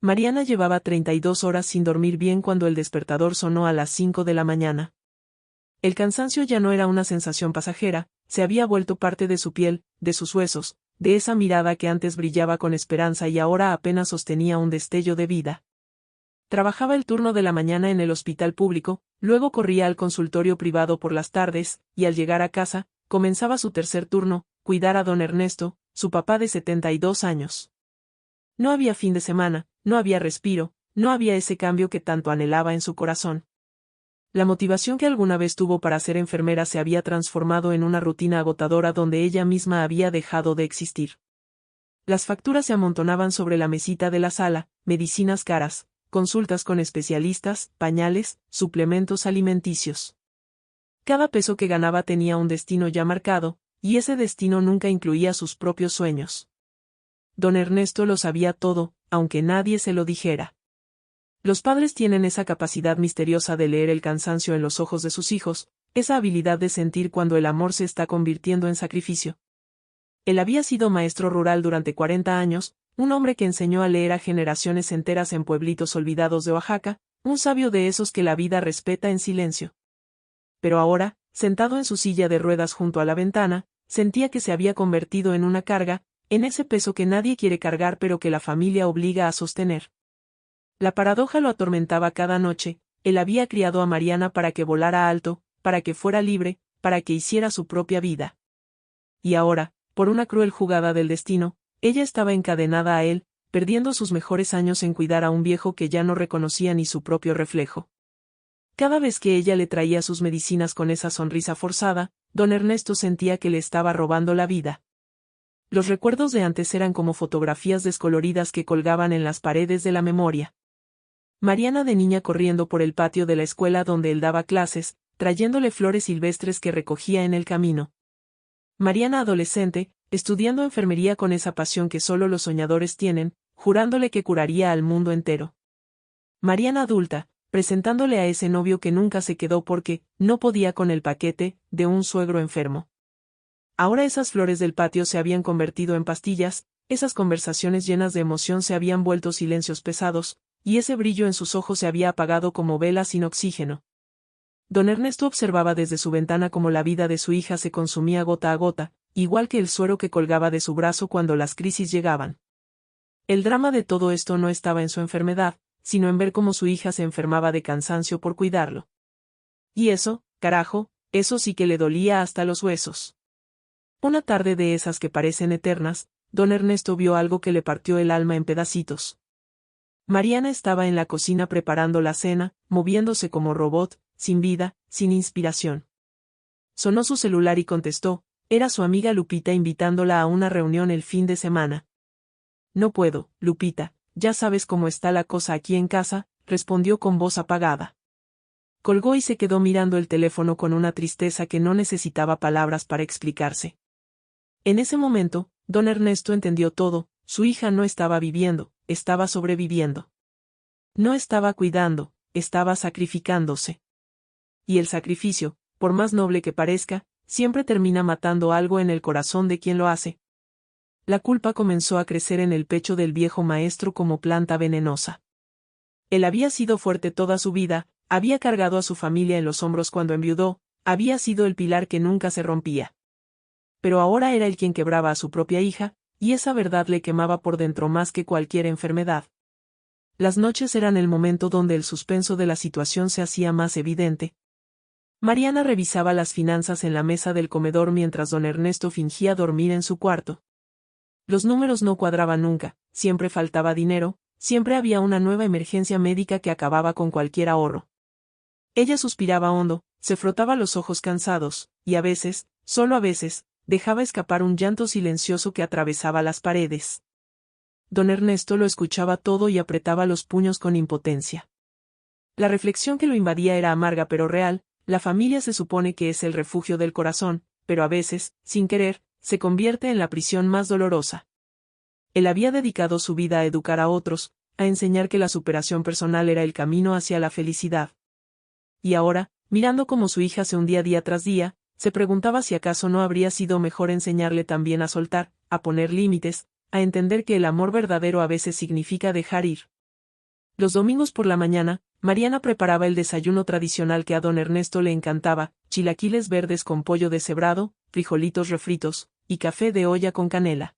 Mariana llevaba 32 horas sin dormir bien cuando el despertador sonó a las 5 de la mañana. El cansancio ya no era una sensación pasajera, se había vuelto parte de su piel, de sus huesos, de esa mirada que antes brillaba con esperanza y ahora apenas sostenía un destello de vida. Trabajaba el turno de la mañana en el hospital público, luego corría al consultorio privado por las tardes, y al llegar a casa, comenzaba su tercer turno, cuidar a don Ernesto, su papá de 72 años. No había fin de semana, no había respiro, no había ese cambio que tanto anhelaba en su corazón. La motivación que alguna vez tuvo para ser enfermera se había transformado en una rutina agotadora donde ella misma había dejado de existir. Las facturas se amontonaban sobre la mesita de la sala, medicinas caras, consultas con especialistas, pañales, suplementos alimenticios. Cada peso que ganaba tenía un destino ya marcado, y ese destino nunca incluía sus propios sueños. Don Ernesto lo sabía todo, aunque nadie se lo dijera. Los padres tienen esa capacidad misteriosa de leer el cansancio en los ojos de sus hijos, esa habilidad de sentir cuando el amor se está convirtiendo en sacrificio. Él había sido maestro rural durante 40 años, un hombre que enseñó a leer a generaciones enteras en pueblitos olvidados de Oaxaca, un sabio de esos que la vida respeta en silencio. Pero ahora, sentado en su silla de ruedas junto a la ventana, sentía que se había convertido en una carga, en ese peso que nadie quiere cargar pero que la familia obliga a sostener. La paradoja lo atormentaba cada noche, él había criado a Mariana para que volara alto, para que fuera libre, para que hiciera su propia vida. Y ahora, por una cruel jugada del destino, ella estaba encadenada a él, perdiendo sus mejores años en cuidar a un viejo que ya no reconocía ni su propio reflejo. Cada vez que ella le traía sus medicinas con esa sonrisa forzada, don Ernesto sentía que le estaba robando la vida. Los recuerdos de antes eran como fotografías descoloridas que colgaban en las paredes de la memoria. Mariana de niña corriendo por el patio de la escuela donde él daba clases, trayéndole flores silvestres que recogía en el camino. Mariana adolescente, estudiando enfermería con esa pasión que solo los soñadores tienen, jurándole que curaría al mundo entero. Mariana adulta, presentándole a ese novio que nunca se quedó porque no podía con el paquete de un suegro enfermo. Ahora esas flores del patio se habían convertido en pastillas, esas conversaciones llenas de emoción se habían vuelto silencios pesados, y ese brillo en sus ojos se había apagado como velas sin oxígeno. Don Ernesto observaba desde su ventana cómo la vida de su hija se consumía gota a gota, igual que el suero que colgaba de su brazo cuando las crisis llegaban. El drama de todo esto no estaba en su enfermedad, sino en ver cómo su hija se enfermaba de cansancio por cuidarlo. Y eso, carajo, eso sí que le dolía hasta los huesos. Una tarde de esas que parecen eternas, don Ernesto vio algo que le partió el alma en pedacitos. Mariana estaba en la cocina preparando la cena, moviéndose como robot, sin vida, sin inspiración. Sonó su celular y contestó, era su amiga Lupita invitándola a una reunión el fin de semana. No puedo, Lupita, ya sabes cómo está la cosa aquí en casa, respondió con voz apagada. Colgó y se quedó mirando el teléfono con una tristeza que no necesitaba palabras para explicarse. En ese momento, don Ernesto entendió todo, su hija no estaba viviendo, estaba sobreviviendo. No estaba cuidando, estaba sacrificándose. Y el sacrificio, por más noble que parezca, siempre termina matando algo en el corazón de quien lo hace. La culpa comenzó a crecer en el pecho del viejo maestro como planta venenosa. Él había sido fuerte toda su vida, había cargado a su familia en los hombros cuando enviudó, había sido el pilar que nunca se rompía. Pero ahora era él quien quebraba a su propia hija, y esa verdad le quemaba por dentro más que cualquier enfermedad. Las noches eran el momento donde el suspenso de la situación se hacía más evidente. Mariana revisaba las finanzas en la mesa del comedor mientras don Ernesto fingía dormir en su cuarto. Los números no cuadraban nunca, siempre faltaba dinero, siempre había una nueva emergencia médica que acababa con cualquier ahorro. Ella suspiraba hondo, se frotaba los ojos cansados, y a veces, solo a veces, dejaba escapar un llanto silencioso que atravesaba las paredes. Don Ernesto lo escuchaba todo y apretaba los puños con impotencia. La reflexión que lo invadía era amarga pero real, la familia se supone que es el refugio del corazón, pero a veces, sin querer, se convierte en la prisión más dolorosa. Él había dedicado su vida a educar a otros, a enseñar que la superación personal era el camino hacia la felicidad. Y ahora, mirando cómo su hija se hundía día tras día, se preguntaba si acaso no habría sido mejor enseñarle también a soltar, a poner límites, a entender que el amor verdadero a veces significa dejar ir. Los domingos por la mañana, Mariana preparaba el desayuno tradicional que a don Ernesto le encantaba: chilaquiles verdes con pollo deshebrado, frijolitos refritos, y café de olla con canela.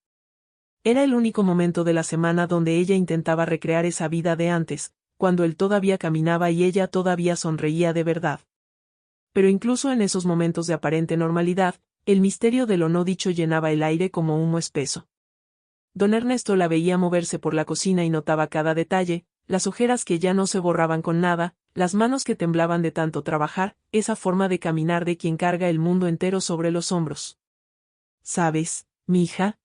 Era el único momento de la semana donde ella intentaba recrear esa vida de antes, cuando él todavía caminaba y ella todavía sonreía de verdad. Pero incluso en esos momentos de aparente normalidad, el misterio de lo no dicho llenaba el aire como humo espeso. Don Ernesto la veía moverse por la cocina y notaba cada detalle: las ojeras que ya no se borraban con nada, las manos que temblaban de tanto trabajar, esa forma de caminar de quien carga el mundo entero sobre los hombros. ¿Sabes, mija?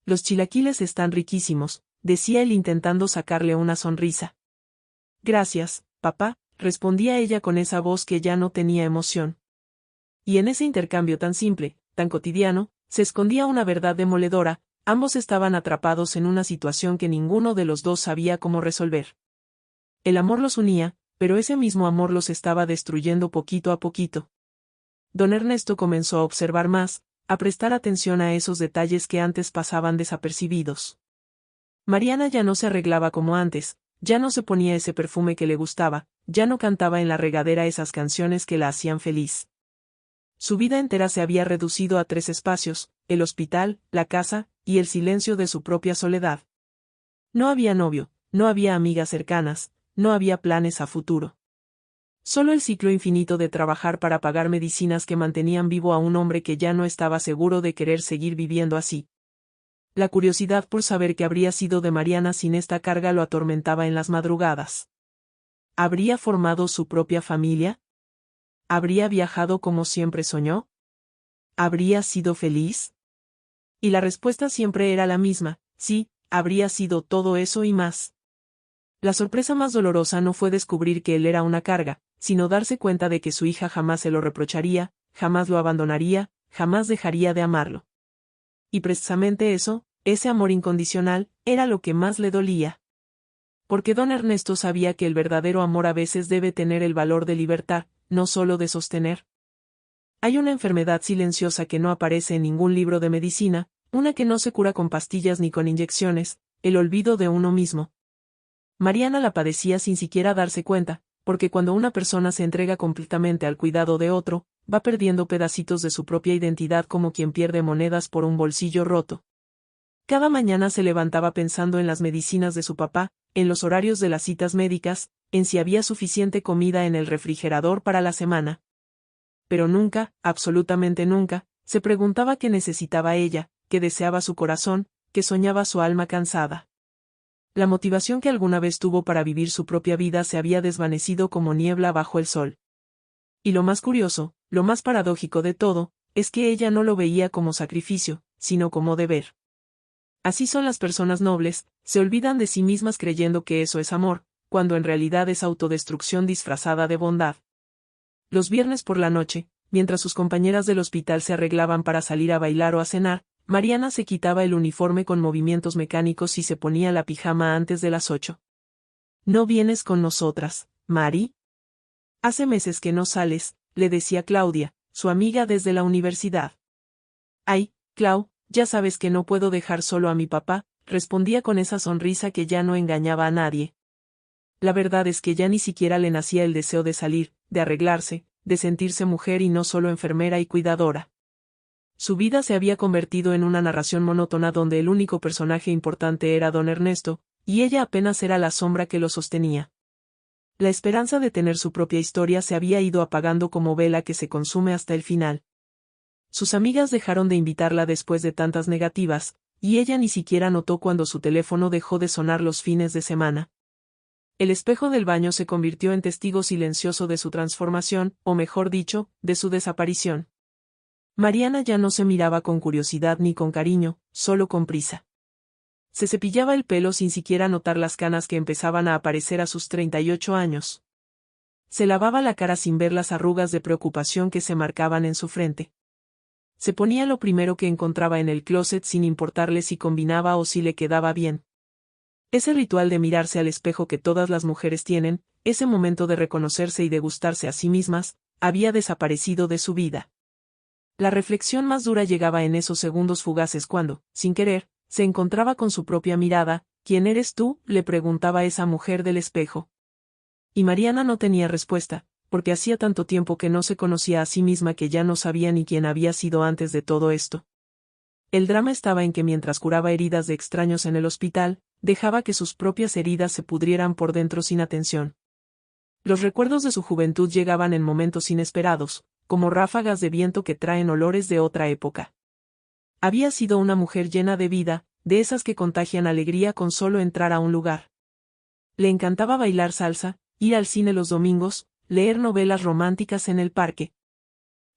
Los chilaquiles están riquísimos, decía él intentando sacarle una sonrisa. Gracias, papá, respondía ella con esa voz que ya no tenía emoción. Y en ese intercambio tan simple, tan cotidiano, se escondía una verdad demoledora: ambos estaban atrapados en una situación que ninguno de los dos sabía cómo resolver. El amor los unía, pero ese mismo amor los estaba destruyendo poquito a poquito. Don Ernesto comenzó a observar más, a prestar atención a esos detalles que antes pasaban desapercibidos. Mariana ya no se arreglaba como antes, ya no se ponía ese perfume que le gustaba, ya no cantaba en la regadera esas canciones que la hacían feliz. Su vida entera se había reducido a 3 espacios: el hospital, la casa, y el silencio de su propia soledad. No había novio, no había amigas cercanas, no había planes a futuro. Solo el ciclo infinito de trabajar para pagar medicinas que mantenían vivo a un hombre que ya no estaba seguro de querer seguir viviendo así. La curiosidad por saber qué habría sido de Mariana sin esta carga lo atormentaba en las madrugadas. ¿Habría formado su propia familia? ¿Habría viajado como siempre soñó? ¿Habría sido feliz? Y la respuesta siempre era la misma: sí, habría sido todo eso y más. La sorpresa más dolorosa no fue descubrir que él era una carga, sino darse cuenta de que su hija jamás se lo reprocharía, jamás lo abandonaría, jamás dejaría de amarlo. Y precisamente eso, ese amor incondicional, era lo que más le dolía. Porque don Ernesto sabía que el verdadero amor a veces debe tener el valor de libertar, no solo de sostener. Hay una enfermedad silenciosa que no aparece en ningún libro de medicina, una que no se cura con pastillas ni con inyecciones: el olvido de uno mismo. Mariana la padecía sin siquiera darse cuenta, porque cuando una persona se entrega completamente al cuidado de otro, va perdiendo pedacitos de su propia identidad como quien pierde monedas por un bolsillo roto. Cada mañana se levantaba pensando en las medicinas de su papá, en los horarios de las citas médicas, en si había suficiente comida en el refrigerador para la semana. Pero nunca, absolutamente nunca, se preguntaba qué necesitaba ella, qué deseaba su corazón, qué soñaba su alma cansada. La motivación que alguna vez tuvo para vivir su propia vida se había desvanecido como niebla bajo el sol. Y lo más curioso, lo más paradójico de todo, es que ella no lo veía como sacrificio, sino como deber. Así son las personas nobles: se olvidan de sí mismas creyendo que eso es amor, cuando en realidad es autodestrucción disfrazada de bondad. Los viernes por la noche, mientras sus compañeras del hospital se arreglaban para salir a bailar o a cenar, Mariana se quitaba el uniforme con movimientos mecánicos y se ponía la pijama antes de las 8. ¿No vienes con nosotras, Mari? Hace meses que no sales, le decía Claudia, su amiga desde la universidad. Ay, Clau, ya sabes que no puedo dejar solo a mi papá, respondía con esa sonrisa que ya no engañaba a nadie. La verdad es que ya ni siquiera le nacía el deseo de salir, de arreglarse, de sentirse mujer y no solo enfermera y cuidadora. Su vida se había convertido en una narración monótona donde el único personaje importante era don Ernesto, y ella apenas era la sombra que lo sostenía. La esperanza de tener su propia historia se había ido apagando como vela que se consume hasta el final. Sus amigas dejaron de invitarla después de tantas negativas, y ella ni siquiera notó cuando su teléfono dejó de sonar los fines de semana. El espejo del baño se convirtió en testigo silencioso de su transformación, o mejor dicho, de su desaparición. Mariana ya no se miraba con curiosidad ni con cariño, solo con prisa. Se cepillaba el pelo sin siquiera notar las canas que empezaban a aparecer a sus 38 años. Se lavaba la cara sin ver las arrugas de preocupación que se marcaban en su frente. Se ponía lo primero que encontraba en el closet sin importarle si combinaba o si le quedaba bien. Ese ritual de mirarse al espejo que todas las mujeres tienen, ese momento de reconocerse y de gustarse a sí mismas, había desaparecido de su vida. La reflexión más dura llegaba en esos segundos fugaces cuando, sin querer, se encontraba con su propia mirada, ¿Quién eres tú?, le preguntaba esa mujer del espejo. Y Mariana no tenía respuesta, porque hacía tanto tiempo que no se conocía a sí misma que ya no sabía ni quién había sido antes de todo esto. El drama estaba en que mientras curaba heridas de extraños en el hospital, dejaba que sus propias heridas se pudrieran por dentro sin atención. Los recuerdos de su juventud llegaban en momentos inesperados, como ráfagas de viento que traen olores de otra época. Había sido una mujer llena de vida, de esas que contagian alegría con solo entrar a un lugar. Le encantaba bailar salsa, ir al cine los domingos, leer novelas románticas en el parque.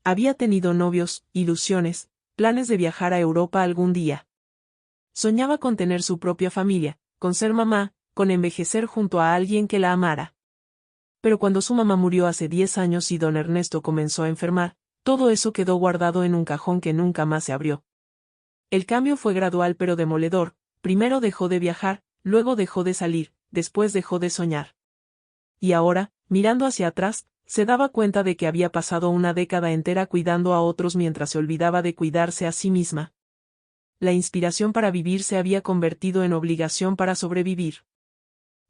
Había tenido novios, ilusiones, planes de viajar a Europa algún día. Soñaba con tener su propia familia, con ser mamá, con envejecer junto a alguien que la amara. Pero cuando su mamá murió hace 10 años y don Ernesto comenzó a enfermar, todo eso quedó guardado en un cajón que nunca más se abrió. El cambio fue gradual pero demoledor, primero dejó de viajar, luego dejó de salir, después dejó de soñar. Y ahora, mirando hacia atrás, se daba cuenta de que había pasado una década entera cuidando a otros mientras se olvidaba de cuidarse a sí misma. La inspiración para vivir se había convertido en obligación para sobrevivir.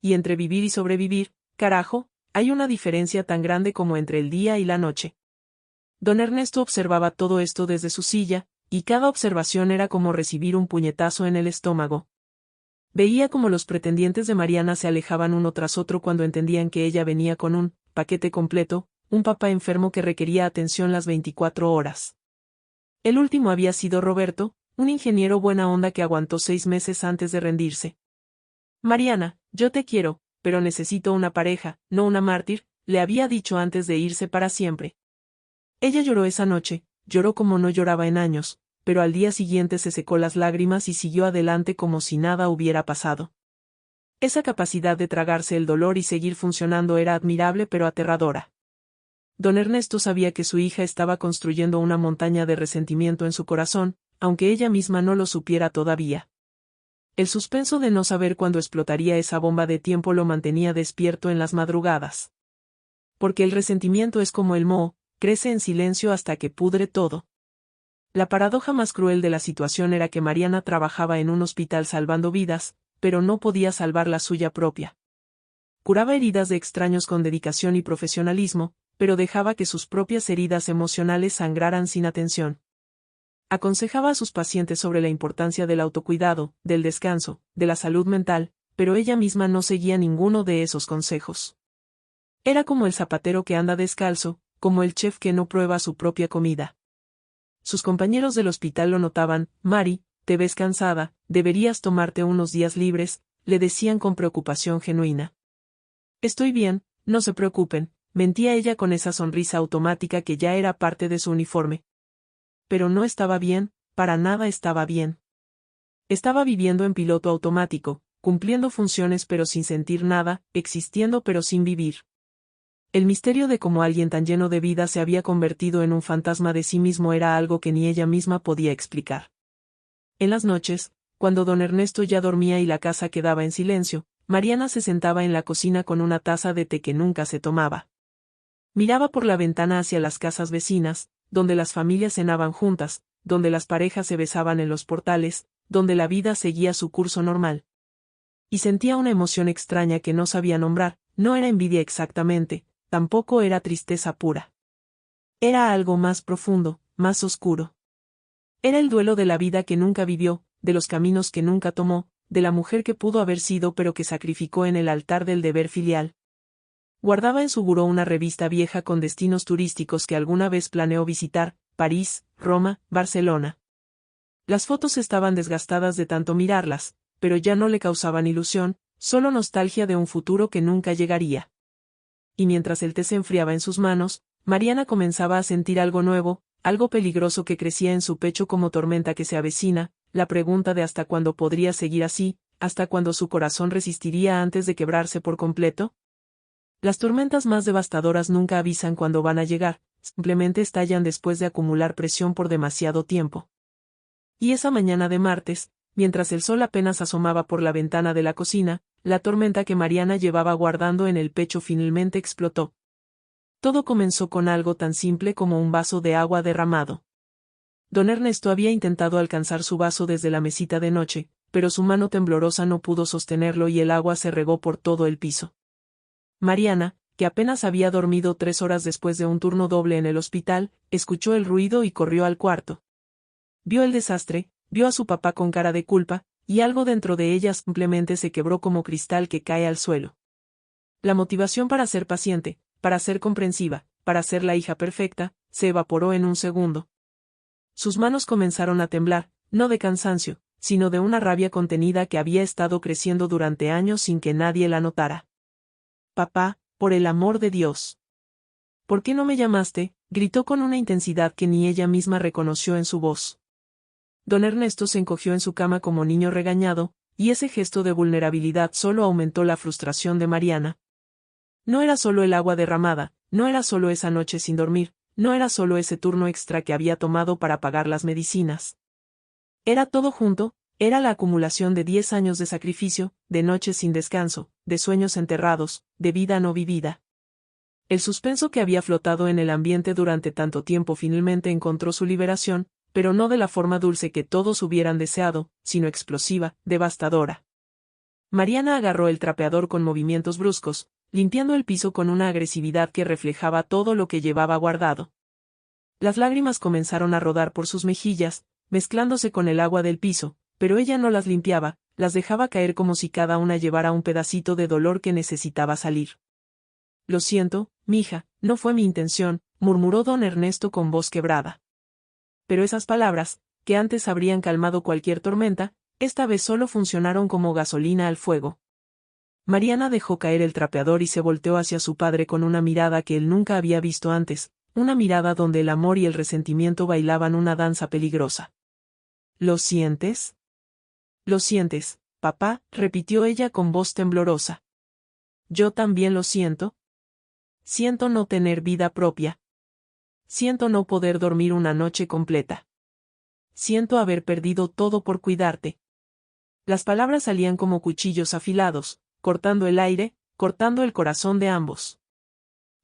Y entre vivir y sobrevivir, carajo, hay una diferencia tan grande como entre el día y la noche. Don Ernesto observaba todo esto desde su silla, y cada observación era como recibir un puñetazo en el estómago. Veía como los pretendientes de Mariana se alejaban uno tras otro cuando entendían que ella venía con un paquete completo, un papá enfermo que requería atención las 24 horas. El último había sido Roberto, un ingeniero buena onda que aguantó 6 meses antes de rendirse. Mariana, yo te quiero, pero necesito una pareja, no una mártir, le había dicho antes de irse para siempre. Ella lloró esa noche, lloró como no lloraba en años, pero al día siguiente se secó las lágrimas y siguió adelante como si nada hubiera pasado. Esa capacidad de tragarse el dolor y seguir funcionando era admirable pero aterradora. Don Ernesto sabía que su hija estaba construyendo una montaña de resentimiento en su corazón, aunque ella misma no lo supiera todavía. El suspenso de no saber cuándo explotaría esa bomba de tiempo lo mantenía despierto en las madrugadas. Porque el resentimiento es como el moho, crece en silencio hasta que pudre todo. La paradoja más cruel de la situación era que Mariana trabajaba en un hospital salvando vidas, pero no podía salvar la suya propia. Curaba heridas de extraños con dedicación y profesionalismo, pero dejaba que sus propias heridas emocionales sangraran sin atención. Aconsejaba a sus pacientes sobre la importancia del autocuidado, del descanso, de la salud mental, pero ella misma no seguía ninguno de esos consejos. Era como el zapatero que anda descalzo, como el chef que no prueba su propia comida. Sus compañeros del hospital lo notaban. Mari, te ves cansada, deberías tomarte unos días libres, le decían con preocupación genuina. Estoy bien, no se preocupen, mentía ella con esa sonrisa automática que ya era parte de su uniforme. Pero no estaba bien, para nada estaba bien. Estaba viviendo en piloto automático, cumpliendo funciones pero sin sentir nada, existiendo pero sin vivir. El misterio de cómo alguien tan lleno de vida se había convertido en un fantasma de sí mismo era algo que ni ella misma podía explicar. En las noches, cuando don Ernesto ya dormía y la casa quedaba en silencio, Mariana se sentaba en la cocina con una taza de té que nunca se tomaba. Miraba por la ventana hacia las casas vecinas, donde las familias cenaban juntas, donde las parejas se besaban en los portales, donde la vida seguía su curso normal. Y sentía una emoción extraña que no sabía nombrar, no era envidia exactamente, tampoco era tristeza pura. Era algo más profundo, más oscuro. Era el duelo de la vida que nunca vivió, de los caminos que nunca tomó, de la mujer que pudo haber sido pero que sacrificó en el altar del deber filial. Guardaba en su buró una revista vieja con destinos turísticos que alguna vez planeó visitar: París, Roma, Barcelona. Las fotos estaban desgastadas de tanto mirarlas, pero ya no le causaban ilusión, solo nostalgia de un futuro que nunca llegaría. Y mientras el té se enfriaba en sus manos, Mariana comenzaba a sentir algo nuevo, algo peligroso que crecía en su pecho como tormenta que se avecina, la pregunta de hasta cuándo podría seguir así, hasta cuándo su corazón resistiría antes de quebrarse por completo. Las tormentas más devastadoras nunca avisan cuándo van a llegar, simplemente estallan después de acumular presión por demasiado tiempo. Y esa mañana de martes, mientras el sol apenas asomaba por la ventana de la cocina, la tormenta que Mariana llevaba guardando en el pecho finalmente explotó. Todo comenzó con algo tan simple como un vaso de agua derramado. Don Ernesto había intentado alcanzar su vaso desde la mesita de noche, pero su mano temblorosa no pudo sostenerlo y el agua se regó por todo el piso. Mariana, que apenas había dormido 3 horas después de un turno doble en el hospital, escuchó el ruido y corrió al cuarto. Vio el desastre, vio a su papá con cara de culpa, y algo dentro de ella simplemente se quebró como cristal que cae al suelo. La motivación para ser paciente, para ser comprensiva, para ser la hija perfecta, se evaporó en un segundo. Sus manos comenzaron a temblar, no de cansancio, sino de una rabia contenida que había estado creciendo durante años sin que nadie la notara. «Papá, por el amor de Dios. ¿Por qué no me llamaste?», gritó con una intensidad que ni ella misma reconoció en su voz. Don Ernesto se encogió en su cama como niño regañado, y ese gesto de vulnerabilidad solo aumentó la frustración de Mariana. No era solo el agua derramada, no era solo esa noche sin dormir, no era solo ese turno extra que había tomado para pagar las medicinas. Era todo junto, era la acumulación de 10 años de sacrificio, de noches sin descanso, de sueños enterrados, de vida no vivida. El suspenso que había flotado en el ambiente durante tanto tiempo finalmente encontró su liberación, pero no de la forma dulce que todos hubieran deseado, sino explosiva, devastadora. Mariana agarró el trapeador con movimientos bruscos, limpiando el piso con una agresividad que reflejaba todo lo que llevaba guardado. Las lágrimas comenzaron a rodar por sus mejillas, mezclándose con el agua del piso, pero ella no las limpiaba, las dejaba caer como si cada una llevara un pedacito de dolor que necesitaba salir. «Lo siento, mija, no fue mi intención», murmuró don Ernesto con voz quebrada. Pero esas palabras, que antes habrían calmado cualquier tormenta, esta vez solo funcionaron como gasolina al fuego. Mariana dejó caer el trapeador y se volteó hacia su padre con una mirada que él nunca había visto antes, una mirada donde el amor y el resentimiento bailaban una danza peligrosa. «¿Lo sientes? ¿Lo sientes, papá?», repitió ella con voz temblorosa. «Yo también lo siento. Siento no tener vida propia. Siento no poder dormir una noche completa. Siento haber perdido todo por cuidarte». Las palabras salían como cuchillos afilados, cortando el aire, cortando el corazón de ambos.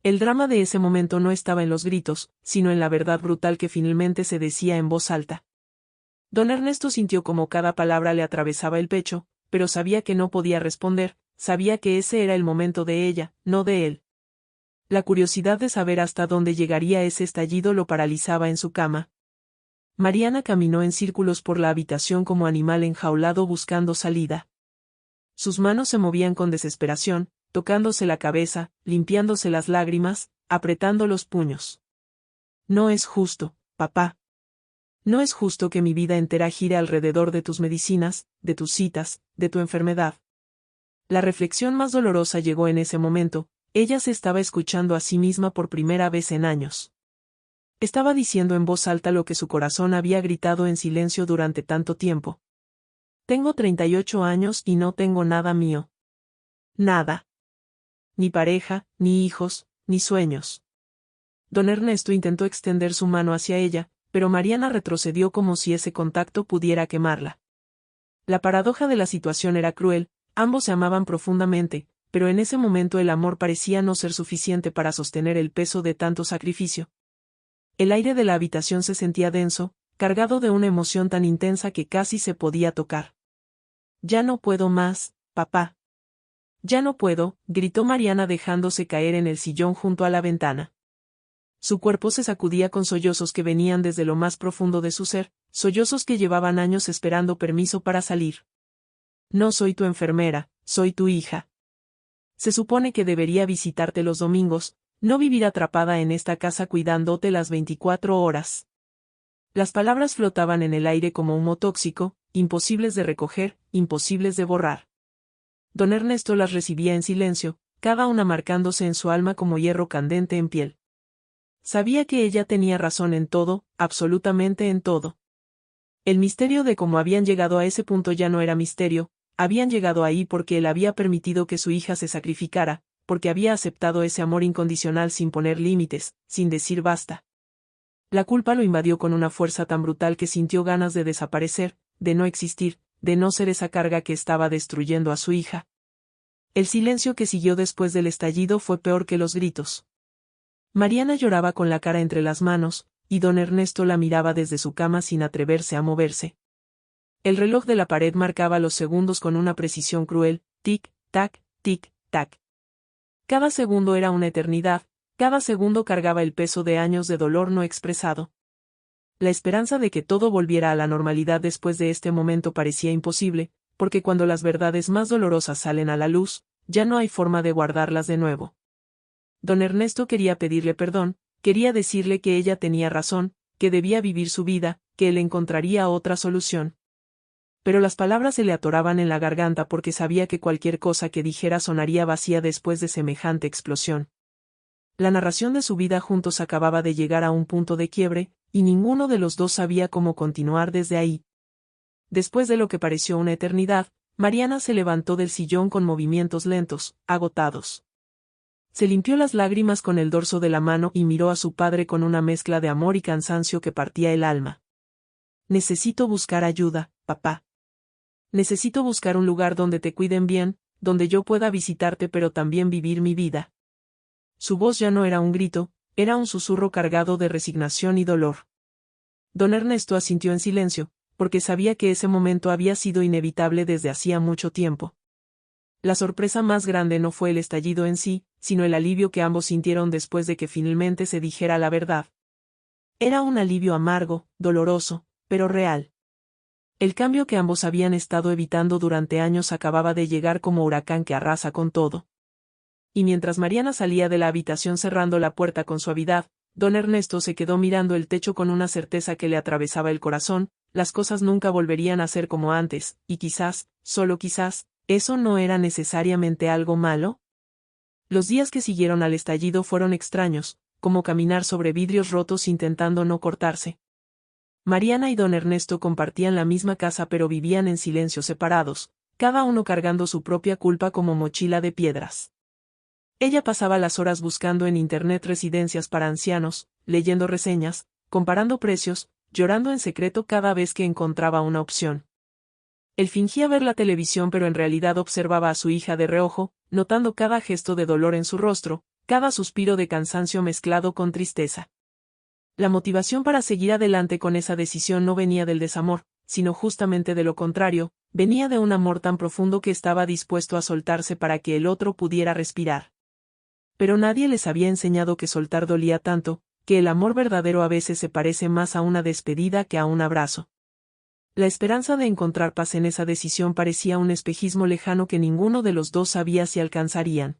El drama de ese momento no estaba en los gritos, sino en la verdad brutal que finalmente se decía en voz alta. Don Ernesto sintió como cada palabra le atravesaba el pecho, pero sabía que no podía responder, sabía que ese era el momento de ella, no de él. La curiosidad de saber hasta dónde llegaría ese estallido lo paralizaba en su cama. Mariana caminó en círculos por la habitación como animal enjaulado buscando salida. Sus manos se movían con desesperación, tocándose la cabeza, limpiándose las lágrimas, apretando los puños. «No es justo, papá. No es justo que mi vida entera gire alrededor de tus medicinas, de tus citas, de tu enfermedad». La reflexión más dolorosa llegó en ese momento, ella se estaba escuchando a sí misma por primera vez en años. Estaba diciendo en voz alta lo que su corazón había gritado en silencio durante tanto tiempo. «Tengo 38 años y no tengo nada mío. Nada. Ni pareja, ni hijos, ni sueños». Don Ernesto intentó extender su mano hacia ella, pero Mariana retrocedió como si ese contacto pudiera quemarla. La paradoja de la situación era cruel, ambos se amaban profundamente, pero en ese momento el amor parecía no ser suficiente para sostener el peso de tanto sacrificio. El aire de la habitación se sentía denso, cargado de una emoción tan intensa que casi se podía tocar. «Ya no puedo más, papá. Ya no puedo», gritó Mariana dejándose caer en el sillón junto a la ventana. Su cuerpo se sacudía con sollozos que venían desde lo más profundo de su ser, sollozos que llevaban años esperando permiso para salir. «No soy tu enfermera, soy tu hija. Se supone que debería visitarte los domingos, no vivir atrapada en esta casa cuidándote las 24 horas». Las palabras flotaban en el aire como humo tóxico, imposibles de recoger, imposibles de borrar. Don Ernesto las recibía en silencio, cada una marcándose en su alma como hierro candente en piel. Sabía que ella tenía razón en todo, absolutamente en todo. El misterio de cómo habían llegado a ese punto ya no era misterio, habían llegado ahí porque él había permitido que su hija se sacrificara, porque había aceptado ese amor incondicional sin poner límites, sin decir basta. La culpa lo invadió con una fuerza tan brutal que sintió ganas de desaparecer, de no existir, de no ser esa carga que estaba destruyendo a su hija. El silencio que siguió después del estallido fue peor que los gritos. Mariana lloraba con la cara entre las manos, y don Ernesto la miraba desde su cama sin atreverse a moverse. El reloj de la pared marcaba los segundos con una precisión cruel, tic, tac, tic, tac. Cada segundo era una eternidad, cada segundo cargaba el peso de años de dolor no expresado. La esperanza de que todo volviera a la normalidad después de este momento parecía imposible, porque cuando las verdades más dolorosas salen a la luz, ya no hay forma de guardarlas de nuevo. Don Ernesto quería pedirle perdón, quería decirle que ella tenía razón, que debía vivir su vida, que él encontraría otra solución. Pero las palabras se le atoraban en la garganta porque sabía que cualquier cosa que dijera sonaría vacía después de semejante explosión. La narración de su vida juntos acababa de llegar a un punto de quiebre, y ninguno de los dos sabía cómo continuar desde ahí. Después de lo que pareció una eternidad, Mariana se levantó del sillón con movimientos lentos, agotados. Se limpió las lágrimas con el dorso de la mano y miró a su padre con una mezcla de amor y cansancio que partía el alma. Necesito buscar ayuda, papá. Necesito buscar un lugar donde te cuiden bien, donde yo pueda visitarte pero también vivir mi vida. Su voz ya no era un grito, era un susurro cargado de resignación y dolor. Don Ernesto asintió en silencio, porque sabía que ese momento había sido inevitable desde hacía mucho tiempo. La sorpresa más grande no fue el estallido en sí, sino el alivio que ambos sintieron después de que finalmente se dijera la verdad. Era un alivio amargo, doloroso, pero real. El cambio que ambos habían estado evitando durante años acababa de llegar como huracán que arrasa con todo. Y mientras Mariana salía de la habitación cerrando la puerta con suavidad, don Ernesto se quedó mirando el techo con una certeza que le atravesaba el corazón. Las cosas nunca volverían a ser como antes, y quizás, solo quizás, ¿eso no era necesariamente algo malo? Los días que siguieron al estallido fueron extraños, como caminar sobre vidrios rotos intentando no cortarse. Mariana y don Ernesto compartían la misma casa pero vivían en silencio separados, cada uno cargando su propia culpa como mochila de piedras. Ella pasaba las horas buscando en internet residencias para ancianos, leyendo reseñas, comparando precios, llorando en secreto cada vez que encontraba una opción. Él fingía ver la televisión pero en realidad observaba a su hija de reojo, notando cada gesto de dolor en su rostro, cada suspiro de cansancio mezclado con tristeza. La motivación para seguir adelante con esa decisión no venía del desamor, sino justamente de lo contrario, venía de un amor tan profundo que estaba dispuesto a soltarse para que el otro pudiera respirar. Pero nadie les había enseñado que soltar dolía tanto, que el amor verdadero a veces se parece más a una despedida que a un abrazo. La esperanza de encontrar paz en esa decisión parecía un espejismo lejano que ninguno de los dos sabía si alcanzarían.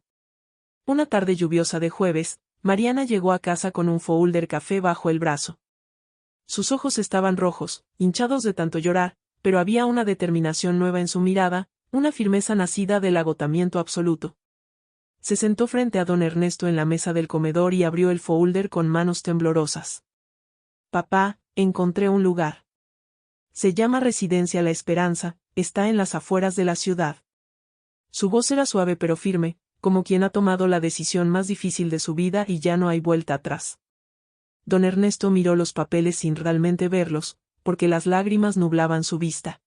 Una tarde lluviosa de jueves, Mariana llegó a casa con un folder café bajo el brazo. Sus ojos estaban rojos, hinchados de tanto llorar, pero había una determinación nueva en su mirada, una firmeza nacida del agotamiento absoluto. Se sentó frente a don Ernesto en la mesa del comedor y abrió el folder con manos temblorosas. Papá, encontré un lugar. Se llama Residencia La Esperanza, está en las afueras de la ciudad. Su voz era suave pero firme, como quien ha tomado la decisión más difícil de su vida y ya no hay vuelta atrás. Don Ernesto miró los papeles sin realmente verlos, porque las lágrimas nublaban su vista.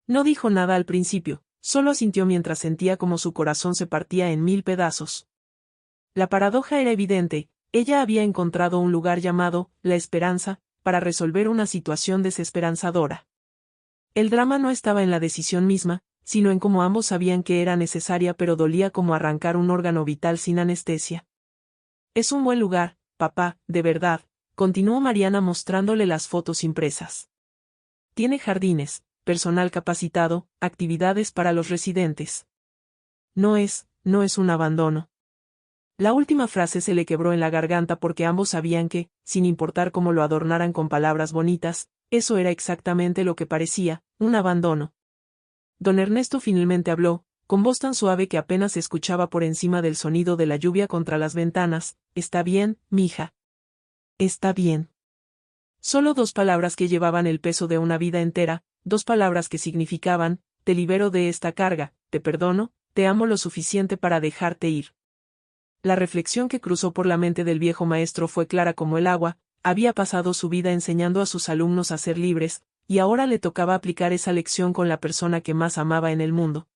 No dijo nada al principio, solo asintió mientras sentía como su corazón se partía en 1000 pedazos. La paradoja era evidente, ella había encontrado un lugar llamado La Esperanza, para resolver una situación desesperanzadora. El drama no estaba en la decisión misma, sino en cómo ambos sabían que era necesaria pero dolía como arrancar un órgano vital sin anestesia. Es un buen lugar, papá, de verdad, continuó Mariana mostrándole las fotos impresas. Tiene jardines, personal capacitado, actividades para los residentes. No es un abandono. La última frase se le quebró en la garganta porque ambos sabían que, sin importar cómo lo adornaran con palabras bonitas, eso era exactamente lo que parecía, un abandono. Don Ernesto finalmente habló, con voz tan suave que apenas se escuchaba por encima del sonido de la lluvia contra las ventanas. Está bien, mija. Está bien. Solo 2 palabras que llevaban el peso de una vida entera, 2 palabras que significaban, te libero de esta carga, te perdono, te amo lo suficiente para dejarte ir. La reflexión que cruzó por la mente del viejo maestro fue clara como el agua, había pasado su vida enseñando a sus alumnos a ser libres, y ahora le tocaba aplicar esa lección con la persona que más amaba en el mundo.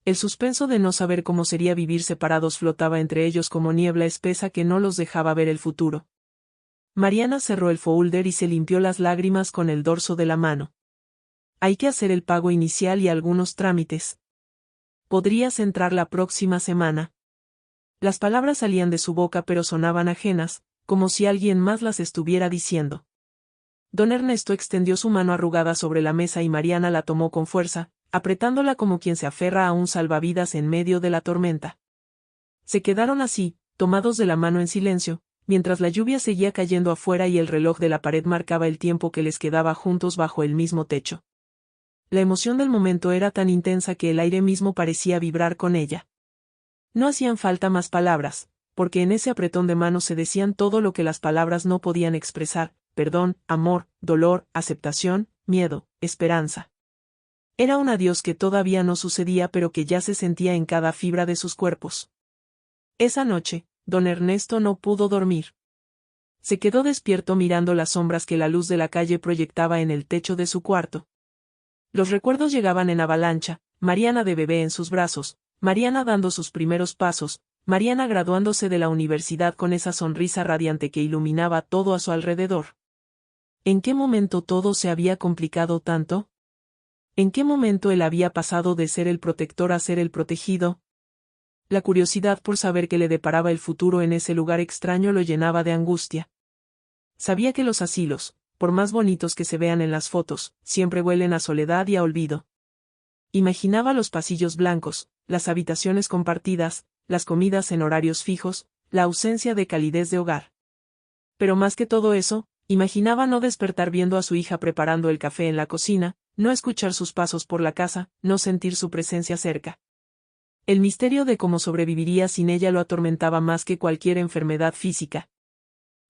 El suspenso de no saber cómo sería vivir separados flotaba entre ellos como niebla espesa que no los dejaba ver el futuro. Mariana cerró el folder y se limpió las lágrimas con el dorso de la mano. Hay que hacer el pago inicial y algunos trámites. ¿Podrías entrar la próxima semana? Las palabras salían de su boca pero sonaban ajenas, como si alguien más las estuviera diciendo. Don Ernesto extendió su mano arrugada sobre la mesa y Mariana la tomó con fuerza, apretándola como quien se aferra a un salvavidas en medio de la tormenta. Se quedaron así, tomados de la mano en silencio, mientras la lluvia seguía cayendo afuera y el reloj de la pared marcaba el tiempo que les quedaba juntos bajo el mismo techo. La emoción del momento era tan intensa que el aire mismo parecía vibrar con ella. No hacían falta más palabras, porque en ese apretón de manos se decían todo lo que las palabras no podían expresar: perdón, amor, dolor, aceptación, miedo, esperanza. Era un adiós que todavía no sucedía pero que ya se sentía en cada fibra de sus cuerpos. Esa noche, don Ernesto no pudo dormir. Se quedó despierto mirando las sombras que la luz de la calle proyectaba en el techo de su cuarto. Los recuerdos llegaban en avalancha: Mariana de bebé en sus brazos, Mariana dando sus primeros pasos, Mariana graduándose de la universidad con esa sonrisa radiante que iluminaba todo a su alrededor. ¿En qué momento todo se había complicado tanto? ¿En qué momento él había pasado de ser el protector a ser el protegido? La curiosidad por saber qué le deparaba el futuro en ese lugar extraño lo llenaba de angustia. Sabía que los asilos, por más bonitos que se vean en las fotos, siempre huelen a soledad y a olvido. Imaginaba los pasillos blancos, las habitaciones compartidas, las comidas en horarios fijos, la ausencia de calidez de hogar. Pero más que todo eso, imaginaba no despertar viendo a su hija preparando el café en la cocina, no escuchar sus pasos por la casa, no sentir su presencia cerca. El misterio de cómo sobreviviría sin ella lo atormentaba más que cualquier enfermedad física.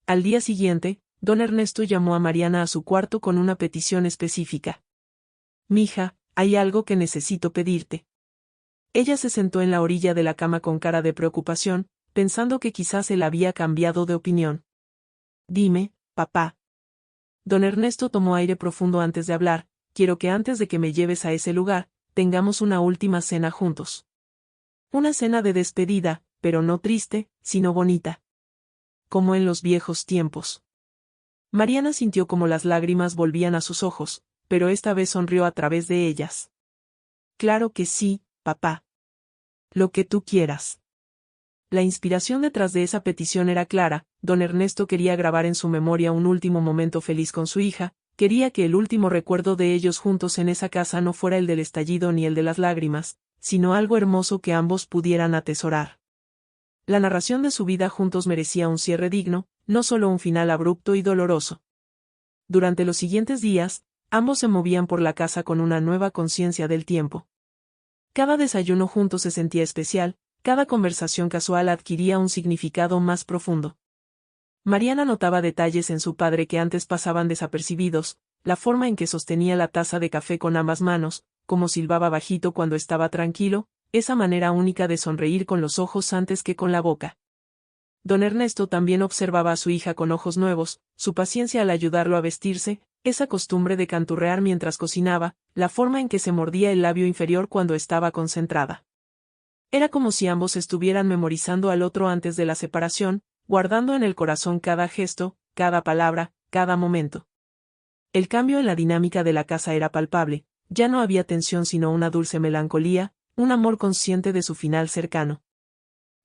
Al día siguiente, don Ernesto llamó a Mariana a su cuarto con una petición específica. «Mija, hay algo que necesito pedirte». Ella se sentó en la orilla de la cama con cara de preocupación, pensando que quizás él había cambiado de opinión. «Dime, papá». Don Ernesto tomó aire profundo antes de hablar. «Quiero que antes de que me lleves a ese lugar, tengamos una última cena juntos. Una cena de despedida, pero no triste, sino bonita. Como en los viejos tiempos». Mariana sintió como las lágrimas volvían a sus ojos, pero esta vez sonrió a través de ellas. «Claro que sí, papá. Lo que tú quieras». La inspiración detrás de esa petición era clara: don Ernesto quería grabar en su memoria un último momento feliz con su hija, quería que el último recuerdo de ellos juntos en esa casa no fuera el del estallido ni el de las lágrimas, sino algo hermoso que ambos pudieran atesorar. La narración de su vida juntos merecía un cierre digno, no solo un final abrupto y doloroso. Durante los siguientes días, ambos se movían por la casa con una nueva conciencia del tiempo. Cada desayuno juntos se sentía especial, cada conversación casual adquiría un significado más profundo. Mariana notaba detalles en su padre que antes pasaban desapercibidos: la forma en que sostenía la taza de café con ambas manos, cómo silbaba bajito cuando estaba tranquilo, esa manera única de sonreír con los ojos antes que con la boca. Don Ernesto también observaba a su hija con ojos nuevos: su paciencia al ayudarlo a vestirse, esa costumbre de canturrear mientras cocinaba, la forma en que se mordía el labio inferior cuando estaba concentrada. Era como si ambos estuvieran memorizando al otro antes de la separación, guardando en el corazón cada gesto, cada palabra, cada momento. El cambio en la dinámica de la casa era palpable: ya no había tensión sino una dulce melancolía, un amor consciente de su final cercano.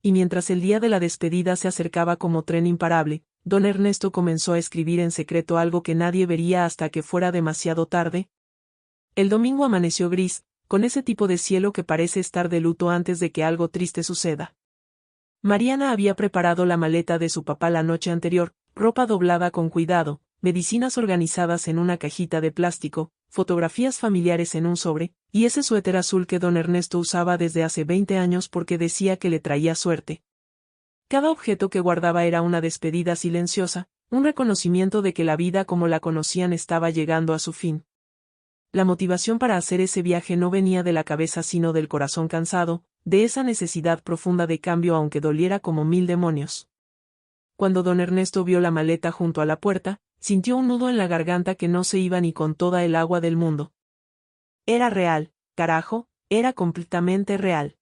Y mientras el día de la despedida se acercaba como tren imparable, don Ernesto comenzó a escribir en secreto algo que nadie vería hasta que fuera demasiado tarde. El domingo amaneció gris, con ese tipo de cielo que parece estar de luto antes de que algo triste suceda. Mariana había preparado la maleta de su papá la noche anterior: ropa doblada con cuidado, medicinas organizadas en una cajita de plástico, fotografías familiares en un sobre, y ese suéter azul que don Ernesto usaba desde hace 20 años porque decía que le traía suerte. Cada objeto que guardaba era una despedida silenciosa, un reconocimiento de que la vida como la conocían estaba llegando a su fin. La motivación para hacer ese viaje no venía de la cabeza sino del corazón cansado, de esa necesidad profunda de cambio aunque doliera como 1000 demonios. Cuando don Ernesto vio la maleta junto a la puerta, sintió un nudo en la garganta que no se iba ni con toda el agua del mundo. Era real, carajo, era completamente real.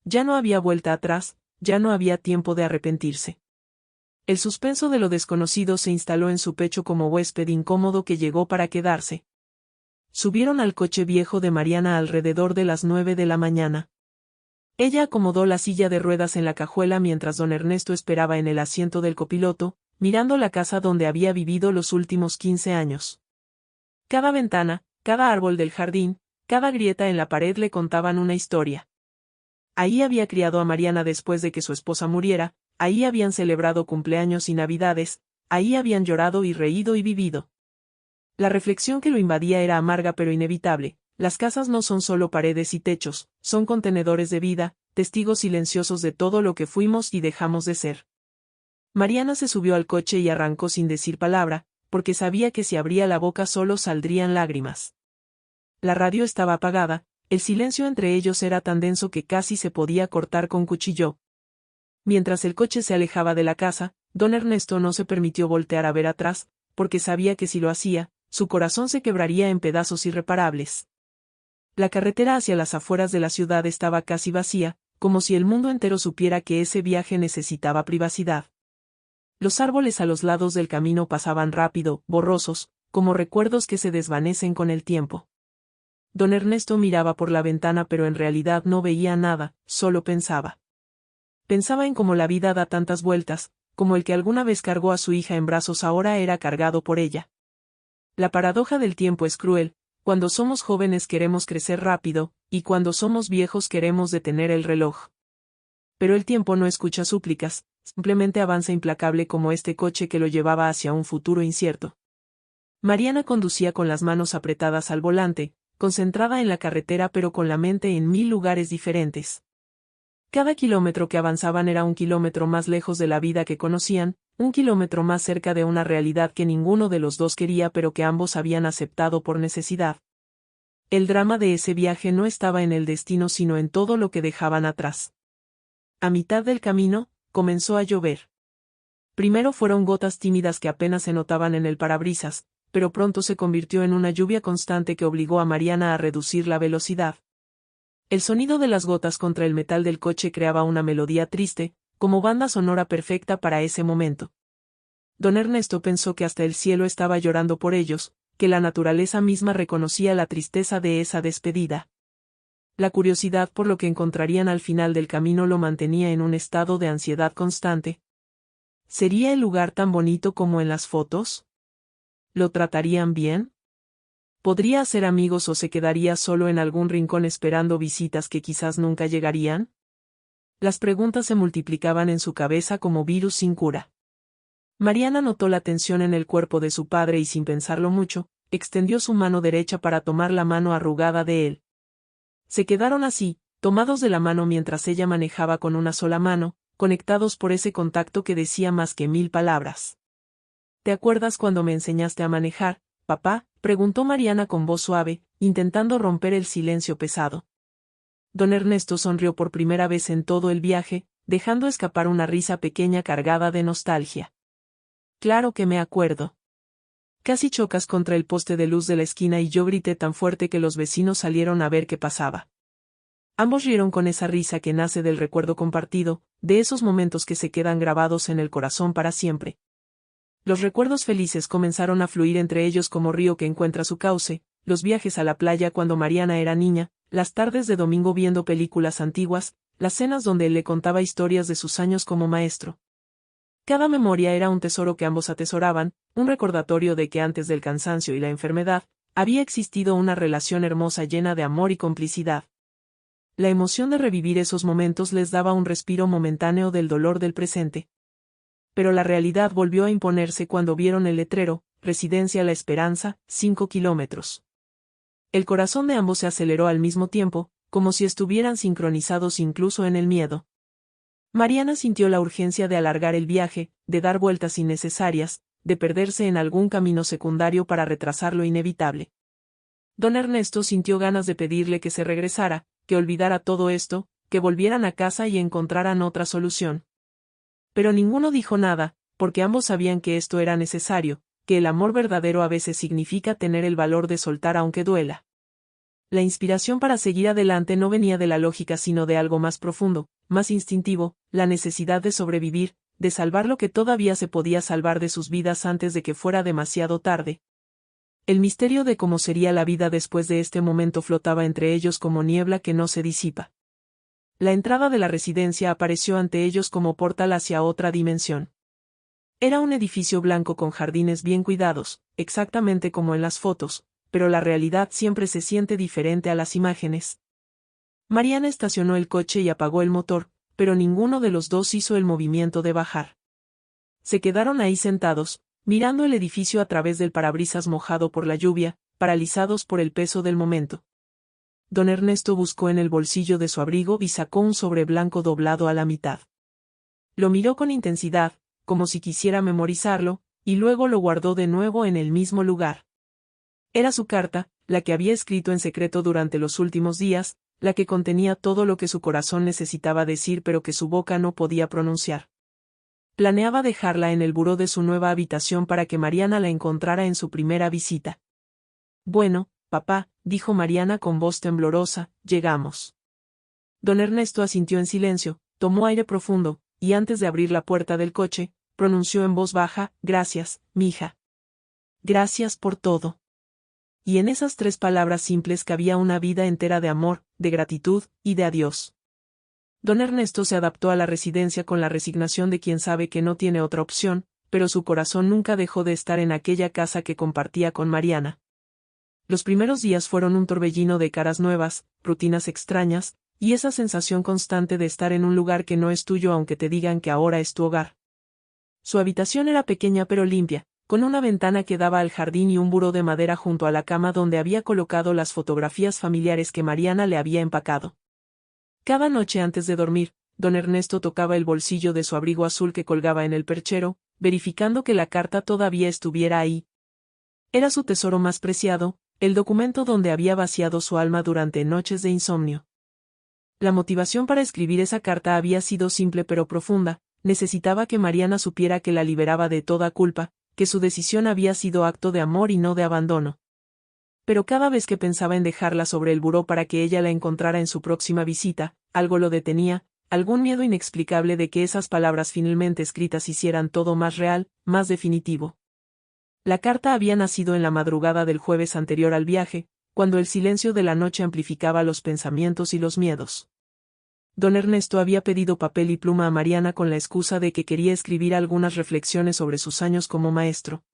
Ya no había vuelta atrás, ya no había tiempo de arrepentirse. El suspenso de lo desconocido se instaló en su pecho como huésped incómodo que llegó para quedarse. Subieron al coche viejo de Mariana alrededor de las 9 de la mañana. Ella acomodó la silla de ruedas en la cajuela mientras don Ernesto esperaba en el asiento del copiloto, mirando la casa donde había vivido los últimos 15 años. Cada ventana, cada árbol del jardín, cada grieta en la pared le contaban una historia. Ahí había criado a Mariana después de que su esposa muriera, ahí habían celebrado cumpleaños y navidades, ahí habían llorado y reído y vivido. La reflexión que lo invadía era amarga pero inevitable. Las casas no son solo paredes y techos, son contenedores de vida, testigos silenciosos de todo lo que fuimos y dejamos de ser. Mariana se subió al coche y arrancó sin decir palabra, porque sabía que si abría la boca solo saldrían lágrimas. La radio estaba apagada, el silencio entre ellos era tan denso que casi se podía cortar con cuchillo. Mientras el coche se alejaba de la casa, don Ernesto no se permitió voltear a ver atrás, porque sabía que si lo hacía, su corazón se quebraría en pedazos irreparables. La carretera hacia las afueras de la ciudad estaba casi vacía, como si el mundo entero supiera que ese viaje necesitaba privacidad. Los árboles a los lados del camino pasaban rápido, borrosos, como recuerdos que se desvanecen con el tiempo. Don Ernesto miraba por la ventana pero en realidad no veía nada, solo pensaba. Pensaba en cómo la vida da tantas vueltas, como el que alguna vez cargó a su hija en brazos ahora era cargado por ella. La paradoja del tiempo es cruel. Cuando somos jóvenes queremos crecer rápido, y cuando somos viejos queremos detener el reloj. Pero el tiempo no escucha súplicas, simplemente avanza implacable como este coche que lo llevaba hacia un futuro incierto. Mariana conducía con las manos apretadas al volante, concentrada en la carretera pero con la mente en 1000 lugares diferentes. Cada kilómetro que avanzaban era un kilómetro más lejos de la vida que conocían, un kilómetro más cerca de una realidad que ninguno de los dos quería pero que ambos habían aceptado por necesidad. El drama de ese viaje no estaba en el destino sino en todo lo que dejaban atrás. A mitad del camino, comenzó a llover. Primero fueron gotas tímidas que apenas se notaban en el parabrisas, pero pronto se convirtió en una lluvia constante que obligó a Mariana a reducir la velocidad. El sonido de las gotas contra el metal del coche creaba una melodía triste, como banda sonora perfecta para ese momento. Don Ernesto pensó que hasta el cielo estaba llorando por ellos, que la naturaleza misma reconocía la tristeza de esa despedida. La curiosidad por lo que encontrarían al final del camino lo mantenía en un estado de ansiedad constante. ¿Sería el lugar tan bonito como en las fotos? ¿Lo tratarían bien? ¿Podría hacer amigos o se quedaría solo en algún rincón esperando visitas que quizás nunca llegarían? Las preguntas se multiplicaban en su cabeza como virus sin cura. Mariana notó la tensión en el cuerpo de su padre y sin pensarlo mucho, extendió su mano derecha para tomar la mano arrugada de él. Se quedaron así, tomados de la mano mientras ella manejaba con una sola mano, conectados por ese contacto que decía más que 1000 palabras. ¿Te acuerdas cuando me enseñaste a manejar, papá?, preguntó Mariana con voz suave, intentando romper el silencio pesado. Don Ernesto sonrió por primera vez en todo el viaje, dejando escapar una risa pequeña cargada de nostalgia. Claro que me acuerdo. Casi chocas contra el poste de luz de la esquina y yo grité tan fuerte que los vecinos salieron a ver qué pasaba. Ambos rieron con esa risa que nace del recuerdo compartido, de esos momentos que se quedan grabados en el corazón para siempre. Los recuerdos felices comenzaron a fluir entre ellos como río que encuentra su cauce, los viajes a la playa cuando Mariana era niña, las tardes de domingo viendo películas antiguas, las cenas donde él le contaba historias de sus años como maestro. Cada memoria era un tesoro que ambos atesoraban, un recordatorio de que antes del cansancio y la enfermedad, había existido una relación hermosa llena de amor y complicidad. La emoción de revivir esos momentos les daba un respiro momentáneo del dolor del presente. Pero la realidad volvió a imponerse cuando vieron el letrero, Residencia La Esperanza, 5 kilómetros. El corazón de ambos se aceleró al mismo tiempo, como si estuvieran sincronizados incluso en el miedo. Mariana sintió la urgencia de alargar el viaje, de dar vueltas innecesarias, de perderse en algún camino secundario para retrasar lo inevitable. Don Ernesto sintió ganas de pedirle que se regresara, que olvidara todo esto, que volvieran a casa y encontraran otra solución. Pero ninguno dijo nada, porque ambos sabían que esto era necesario, que el amor verdadero a veces significa tener el valor de soltar aunque duela. La inspiración para seguir adelante no venía de la lógica sino de algo más profundo, más instintivo, la necesidad de sobrevivir, de salvar lo que todavía se podía salvar de sus vidas antes de que fuera demasiado tarde. El misterio de cómo sería la vida después de este momento flotaba entre ellos como niebla que no se disipa. La entrada de la residencia apareció ante ellos como portal hacia otra dimensión. Era un edificio blanco con jardines bien cuidados, exactamente como en las fotos, pero la realidad siempre se siente diferente a las imágenes. Mariana estacionó el coche y apagó el motor, pero ninguno de los dos hizo el movimiento de bajar. Se quedaron ahí sentados, mirando el edificio a través del parabrisas mojado por la lluvia, paralizados por el peso del momento. Don Ernesto buscó en el bolsillo de su abrigo y sacó un sobre blanco doblado a la mitad. Lo miró con intensidad, como si quisiera memorizarlo, y luego lo guardó de nuevo en el mismo lugar. Era su carta, la que había escrito en secreto durante los últimos días, la que contenía todo lo que su corazón necesitaba decir pero que su boca no podía pronunciar. Planeaba dejarla en el buró de su nueva habitación para que Mariana la encontrara en su primera visita. Bueno, papá, dijo Mariana con voz temblorosa, llegamos. Don Ernesto asintió en silencio, tomó aire profundo, y antes de abrir la puerta del coche, pronunció en voz baja, gracias, mija. Gracias por todo. Y en esas 3 palabras simples cabía una vida entera de amor, de gratitud, y de adiós. Don Ernesto se adaptó a la residencia con la resignación de quien sabe que no tiene otra opción, pero su corazón nunca dejó de estar en aquella casa que compartía con Mariana. Los primeros días fueron un torbellino de caras nuevas, rutinas extrañas, y esa sensación constante de estar en un lugar que no es tuyo aunque te digan que ahora es tu hogar. Su habitación era pequeña pero limpia, con una ventana que daba al jardín y un buró de madera junto a la cama donde había colocado las fotografías familiares que Mariana le había empacado. Cada noche antes de dormir, don Ernesto tocaba el bolsillo de su abrigo azul que colgaba en el perchero, verificando que la carta todavía estuviera ahí. Era su tesoro más preciado, el documento donde había vaciado su alma durante noches de insomnio. La motivación para escribir esa carta había sido simple pero profunda, necesitaba que Mariana supiera que la liberaba de toda culpa, que su decisión había sido acto de amor y no de abandono. Pero cada vez que pensaba en dejarla sobre el buró para que ella la encontrara en su próxima visita, algo lo detenía, algún miedo inexplicable de que esas palabras finalmente escritas hicieran todo más real, más definitivo. La carta había nacido en la madrugada del jueves anterior al viaje, cuando el silencio de la noche amplificaba los pensamientos y los miedos. Don Ernesto había pedido papel y pluma a Mariana con la excusa de que quería escribir algunas reflexiones sobre sus años como maestro.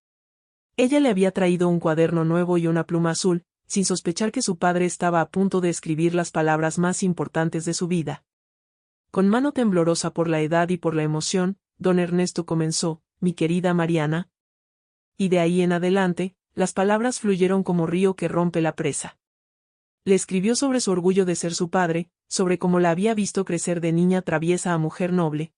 Ella le había traído un cuaderno nuevo y una pluma azul, sin sospechar que su padre estaba a punto de escribir las palabras más importantes de su vida. Con mano temblorosa por la edad y por la emoción, don Ernesto comenzó, mi querida Mariana. Y de ahí en adelante, las palabras fluyeron como río que rompe la presa. Le escribió sobre su orgullo de ser su padre, sobre cómo la había visto crecer de niña traviesa a mujer noble.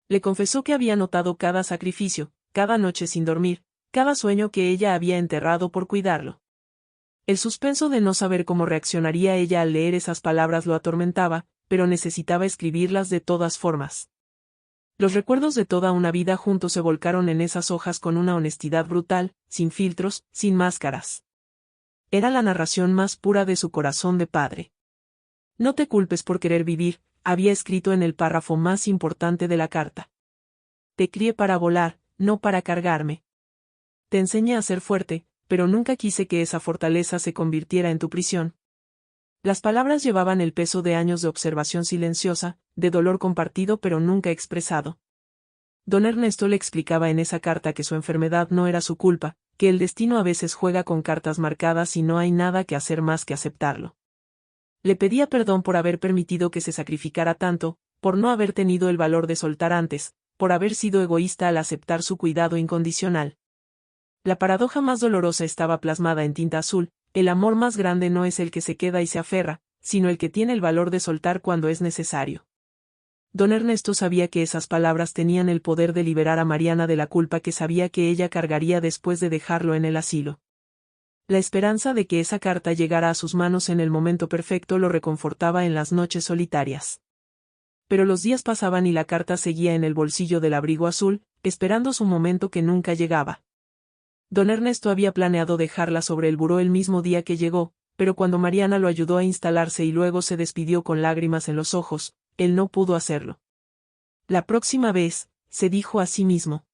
Le confesó que había notado cada sacrificio, cada noche sin dormir, cada sueño que ella había enterrado por cuidarlo. El suspenso de no saber cómo reaccionaría ella al leer esas palabras lo atormentaba, pero necesitaba escribirlas de todas formas. Los recuerdos de toda una vida juntos se volcaron en esas hojas con una honestidad brutal, sin filtros, sin máscaras. Era la narración más pura de su corazón de padre. No te culpes por querer vivir, había escrito en el párrafo más importante de la carta. Te crié para volar, no para cargarme. Te enseñé a ser fuerte, pero nunca quise que esa fortaleza se convirtiera en tu prisión. Las palabras llevaban el peso de años de observación silenciosa, de dolor compartido pero nunca expresado. Don Ernesto le explicaba en esa carta que su enfermedad no era su culpa, que el destino a veces juega con cartas marcadas y no hay nada que hacer más que aceptarlo. Le pedía perdón por haber permitido que se sacrificara tanto, por no haber tenido el valor de soltar antes, por haber sido egoísta al aceptar su cuidado incondicional. La paradoja más dolorosa estaba plasmada en tinta azul, el amor más grande no es el que se queda y se aferra, sino el que tiene el valor de soltar cuando es necesario. Don Ernesto sabía que esas palabras tenían el poder de liberar a Mariana de la culpa que sabía que ella cargaría después de dejarlo en el asilo. La esperanza de que esa carta llegara a sus manos en el momento perfecto lo reconfortaba en las noches solitarias. Pero los días pasaban y la carta seguía en el bolsillo del abrigo azul, esperando su momento que nunca llegaba. Don Ernesto había planeado dejarla sobre el buró el mismo día que llegó, pero cuando Mariana lo ayudó a instalarse y luego se despidió con lágrimas en los ojos, él no pudo hacerlo. La próxima vez, se dijo a sí mismo.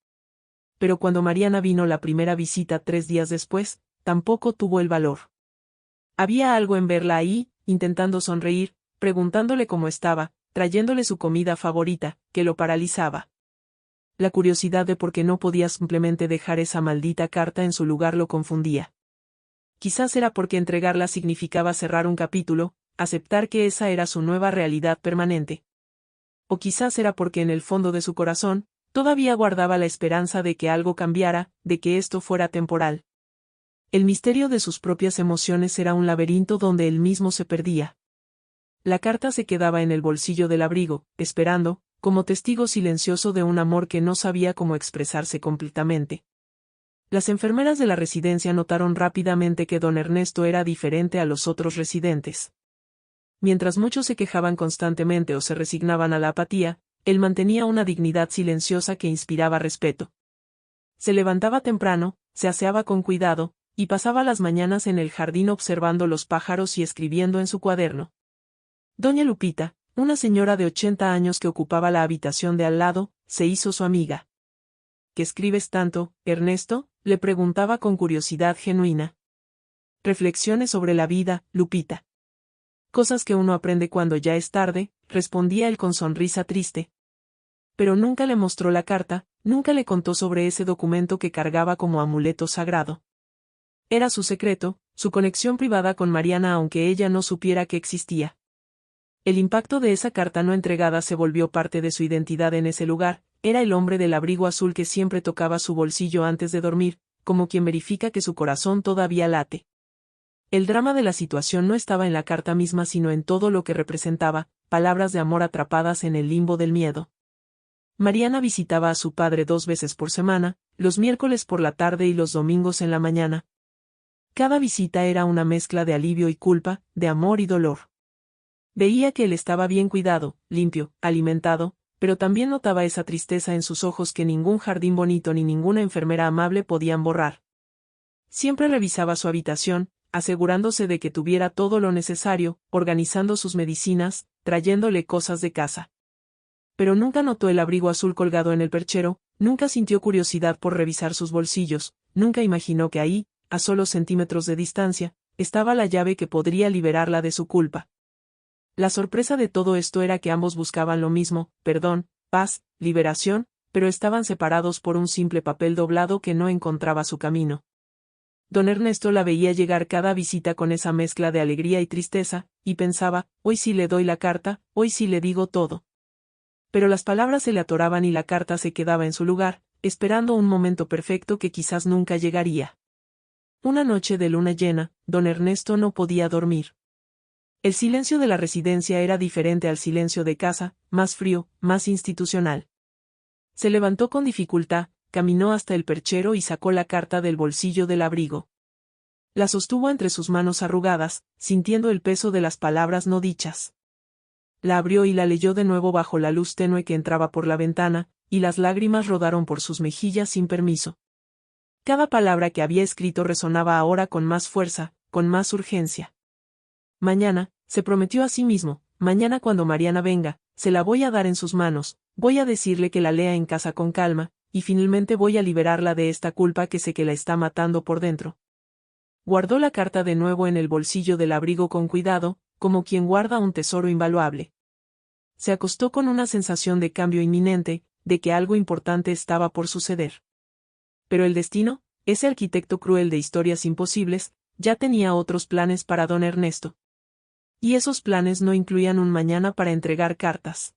Pero cuando Mariana vino la primera visita 3 días después, tampoco tuvo el valor. Había algo en verla ahí, intentando sonreír, preguntándole cómo estaba, trayéndole su comida favorita, que lo paralizaba. La curiosidad de por qué no podía simplemente dejar esa maldita carta en su lugar lo confundía. Quizás era porque entregarla significaba cerrar un capítulo, aceptar que esa era su nueva realidad permanente. O quizás era porque en el fondo de su corazón, todavía guardaba la esperanza de que algo cambiara, de que esto fuera temporal. El misterio de sus propias emociones era un laberinto donde él mismo se perdía. La carta se quedaba en el bolsillo del abrigo, esperando, como testigo silencioso de un amor que no sabía cómo expresarse completamente. Las enfermeras de la residencia notaron rápidamente que don Ernesto era diferente a los otros residentes. Mientras muchos se quejaban constantemente o se resignaban a la apatía, él mantenía una dignidad silenciosa que inspiraba respeto. Se levantaba temprano, se aseaba con cuidado, y pasaba las mañanas en el jardín observando los pájaros y escribiendo en su cuaderno. Doña Lupita, una señora de 80 años que ocupaba la habitación de al lado, se hizo su amiga. ¿Qué escribes tanto, Ernesto?, le preguntaba con curiosidad genuina. Reflexiones sobre la vida, Lupita. Cosas que uno aprende cuando ya es tarde, respondía él con sonrisa triste. Pero nunca le mostró la carta, nunca le contó sobre ese documento que cargaba como amuleto sagrado. Era su secreto, su conexión privada con Mariana aunque ella no supiera que existía. El impacto de esa carta no entregada se volvió parte de su identidad en ese lugar, era el hombre del abrigo azul que siempre tocaba su bolsillo antes de dormir, como quien verifica que su corazón todavía late. El drama de la situación no estaba en la carta misma sino en todo lo que representaba, palabras de amor atrapadas en el limbo del miedo. Mariana visitaba a su padre 2 veces por semana, los miércoles por la tarde y los domingos en la mañana. Cada visita era una mezcla de alivio y culpa, de amor y dolor. Veía que él estaba bien cuidado, limpio, alimentado, pero también notaba esa tristeza en sus ojos que ningún jardín bonito ni ninguna enfermera amable podían borrar. Siempre revisaba su habitación, asegurándose de que tuviera todo lo necesario, organizando sus medicinas, trayéndole cosas de casa. Pero nunca notó el abrigo azul colgado en el perchero, nunca sintió curiosidad por revisar sus bolsillos, nunca imaginó que ahí, a solo centímetros de distancia, estaba la llave que podría liberarla de su culpa. La sorpresa de todo esto era que ambos buscaban lo mismo, perdón, paz, liberación, pero estaban separados por un simple papel doblado que no encontraba su camino. Don Ernesto la veía llegar cada visita con esa mezcla de alegría y tristeza, y pensaba, hoy sí le doy la carta, hoy sí le digo todo. Pero las palabras se le atoraban y la carta se quedaba en su lugar, esperando un momento perfecto que quizás nunca llegaría. Una noche de luna llena, don Ernesto no podía dormir. El silencio de la residencia era diferente al silencio de casa, más frío, más institucional. Se levantó con dificultad, caminó hasta el perchero y sacó la carta del bolsillo del abrigo. La sostuvo entre sus manos arrugadas, sintiendo el peso de las palabras no dichas. La abrió y la leyó de nuevo bajo la luz tenue que entraba por la ventana, y las lágrimas rodaron por sus mejillas sin permiso. Cada palabra que había escrito resonaba ahora con más fuerza, con más urgencia. Mañana, se prometió a sí mismo, mañana cuando Mariana venga, se la voy a dar en sus manos, voy a decirle que la lea en casa con calma, y finalmente voy a liberarla de esta culpa que sé que la está matando por dentro. Guardó la carta de nuevo en el bolsillo del abrigo con cuidado, como quien guarda un tesoro invaluable. Se acostó con una sensación de cambio inminente, de que algo importante estaba por suceder. Pero el destino, ese arquitecto cruel de historias imposibles, ya tenía otros planes para don Ernesto. Y esos planes no incluían un mañana para entregar cartas.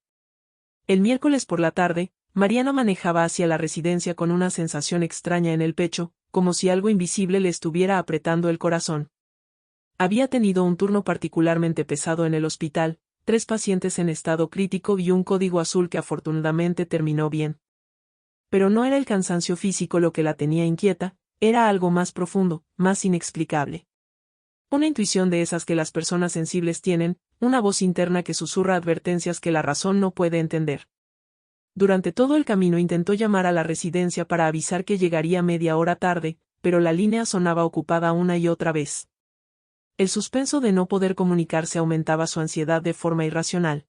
El miércoles por la tarde, Mariana manejaba hacia la residencia con una sensación extraña en el pecho, como si algo invisible le estuviera apretando el corazón. Había tenido un turno particularmente pesado en el hospital, 3 pacientes en estado crítico y un código azul que afortunadamente terminó bien. Pero no era el cansancio físico lo que la tenía inquieta, era algo más profundo, más inexplicable. Una intuición de esas que las personas sensibles tienen, una voz interna que susurra advertencias que la razón no puede entender. Durante todo el camino intentó llamar a la residencia para avisar que llegaría media hora tarde, pero la línea sonaba ocupada una y otra vez. El suspenso de no poder comunicarse aumentaba su ansiedad de forma irracional.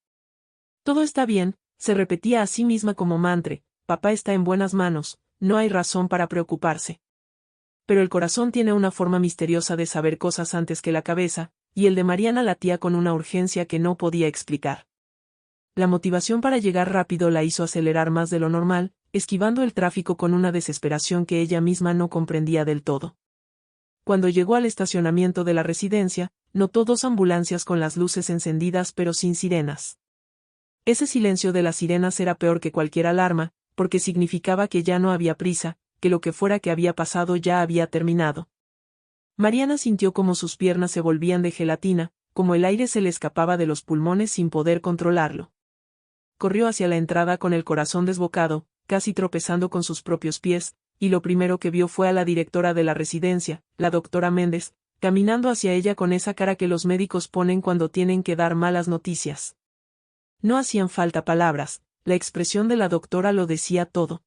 Todo está bien, se repetía a sí misma como mantra, papá está en buenas manos, no hay razón para preocuparse. Pero el corazón tiene una forma misteriosa de saber cosas antes que la cabeza, y el de Mariana latía con una urgencia que no podía explicar. La motivación para llegar rápido la hizo acelerar más de lo normal, esquivando el tráfico con una desesperación que ella misma no comprendía del todo. Cuando llegó al estacionamiento de la residencia, notó 2 ambulancias con las luces encendidas pero sin sirenas. Ese silencio de las sirenas era peor que cualquier alarma, porque significaba que ya no había prisa, que lo que fuera que había pasado ya había terminado. Mariana sintió como sus piernas se volvían de gelatina, como el aire se le escapaba de los pulmones sin poder controlarlo. Corrió hacia la entrada con el corazón desbocado, casi tropezando con sus propios pies, y lo primero que vio fue a la directora de la residencia, la doctora Méndez, caminando hacia ella con esa cara que los médicos ponen cuando tienen que dar malas noticias. No hacían falta palabras, la expresión de la doctora lo decía todo.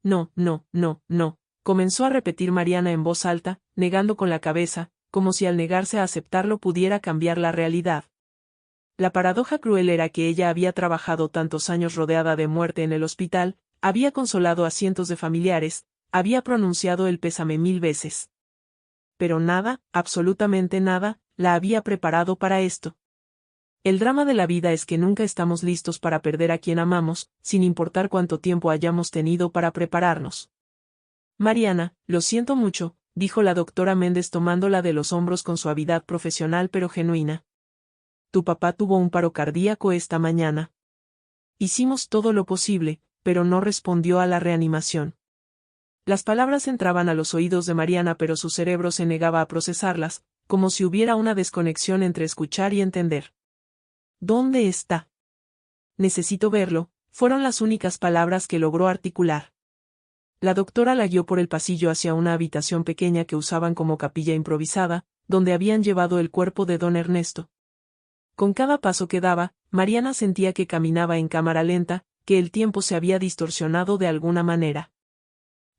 No, no, no, no, comenzó a repetir Mariana en voz alta, negando con la cabeza, como si al negarse a aceptarlo pudiera cambiar la realidad. La paradoja cruel era que ella había trabajado tantos años rodeada de muerte en el hospital, había consolado a cientos de familiares, había pronunciado el pésame 1000 veces. Pero nada, absolutamente nada, la había preparado para esto. El drama de la vida es que nunca estamos listos para perder a quien amamos, sin importar cuánto tiempo hayamos tenido para prepararnos. Mariana, lo siento mucho, dijo la doctora Méndez tomándola de los hombros con suavidad profesional pero genuina. Tu papá tuvo un paro cardíaco esta mañana. Hicimos todo lo posible, pero no respondió a la reanimación. Las palabras entraban a los oídos de Mariana pero su cerebro se negaba a procesarlas, como si hubiera una desconexión entre escuchar y entender. ¿Dónde está? Necesito verlo, fueron las únicas palabras que logró articular. La doctora la guió por el pasillo hacia una habitación pequeña que usaban como capilla improvisada, donde habían llevado el cuerpo de don Ernesto. Con cada paso que daba, Mariana sentía que caminaba en cámara lenta, que el tiempo se había distorsionado de alguna manera.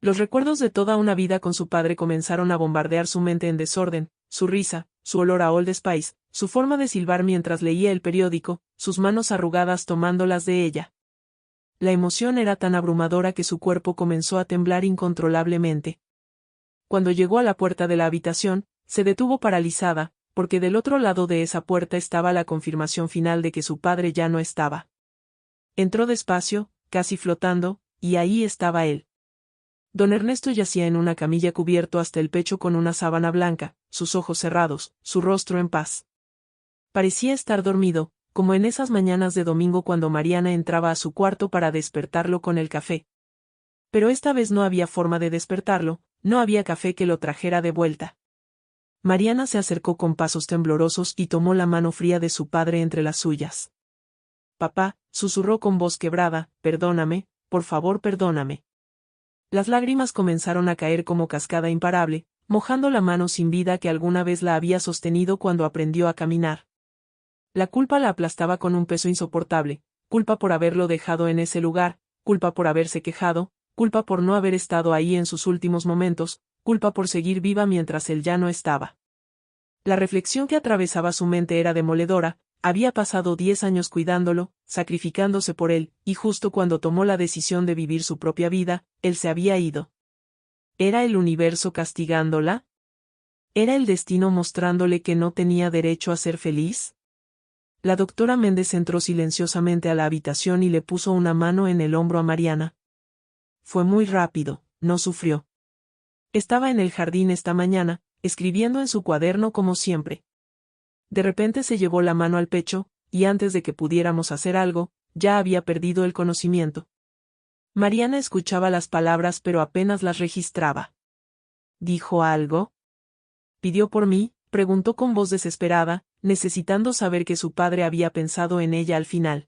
Los recuerdos de toda una vida con su padre comenzaron a bombardear su mente en desorden, su risa, su olor a Old Spice, su forma de silbar mientras leía el periódico, sus manos arrugadas tomándolas de ella. La emoción era tan abrumadora que su cuerpo comenzó a temblar incontrolablemente. Cuando llegó a la puerta de la habitación, se detuvo paralizada, porque del otro lado de esa puerta estaba la confirmación final de que su padre ya no estaba. Entró despacio, casi flotando, y ahí estaba él. Don Ernesto yacía en una camilla cubierto hasta el pecho con una sábana blanca, sus ojos cerrados, su rostro en paz. Parecía estar dormido, como en esas mañanas de domingo cuando Mariana entraba a su cuarto para despertarlo con el café. Pero esta vez no había forma de despertarlo, no había café que lo trajera de vuelta. Mariana se acercó con pasos temblorosos y tomó la mano fría de su padre entre las suyas. Papá, susurró con voz quebrada, perdóname, por favor perdóname. Las lágrimas comenzaron a caer como cascada imparable, mojando la mano sin vida que alguna vez la había sostenido cuando aprendió a caminar. La culpa la aplastaba con un peso insoportable, culpa por haberlo dejado en ese lugar, culpa por haberse quejado, culpa por no haber estado ahí en sus últimos momentos, culpa por seguir viva mientras él ya no estaba. La reflexión que atravesaba su mente era demoledora, había pasado 10 años cuidándolo, sacrificándose por él, y justo cuando tomó la decisión de vivir su propia vida, él se había ido. ¿Era el universo castigándola? ¿Era el destino mostrándole que no tenía derecho a ser feliz? La doctora Méndez entró silenciosamente a la habitación y le puso una mano en el hombro a Mariana. Fue muy rápido, no sufrió. Estaba en el jardín esta mañana, escribiendo en su cuaderno como siempre. De repente se llevó la mano al pecho, y antes de que pudiéramos hacer algo, ya había perdido el conocimiento. Mariana escuchaba las palabras pero apenas las registraba. ¿Dijo algo? ¿Pidió por mí?, preguntó con voz desesperada, necesitando saber que su padre había pensado en ella al final.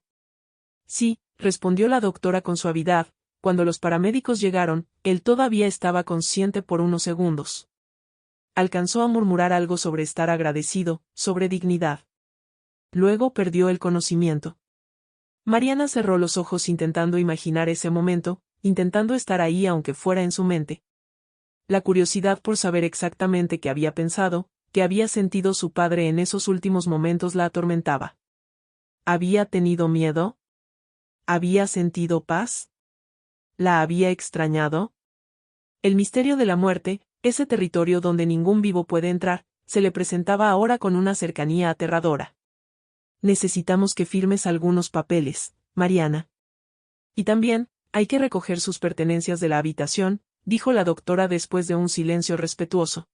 Sí, respondió la doctora con suavidad. Cuando los paramédicos llegaron, él todavía estaba consciente por unos segundos. Alcanzó a murmurar algo sobre estar agradecido, sobre dignidad. Luego perdió el conocimiento. Mariana cerró los ojos intentando imaginar ese momento, intentando estar ahí aunque fuera en su mente. La curiosidad por saber exactamente qué había pensado, qué había sentido su padre en esos últimos momentos la atormentaba. ¿Había tenido miedo? ¿Había sentido paz? ¿La había extrañado? El misterio de la muerte, ese territorio donde ningún vivo puede entrar, se le presentaba ahora con una cercanía aterradora. Necesitamos que firmes algunos papeles, Mariana. Y también, hay que recoger sus pertenencias de la habitación, dijo la doctora después de un silencio respetuoso.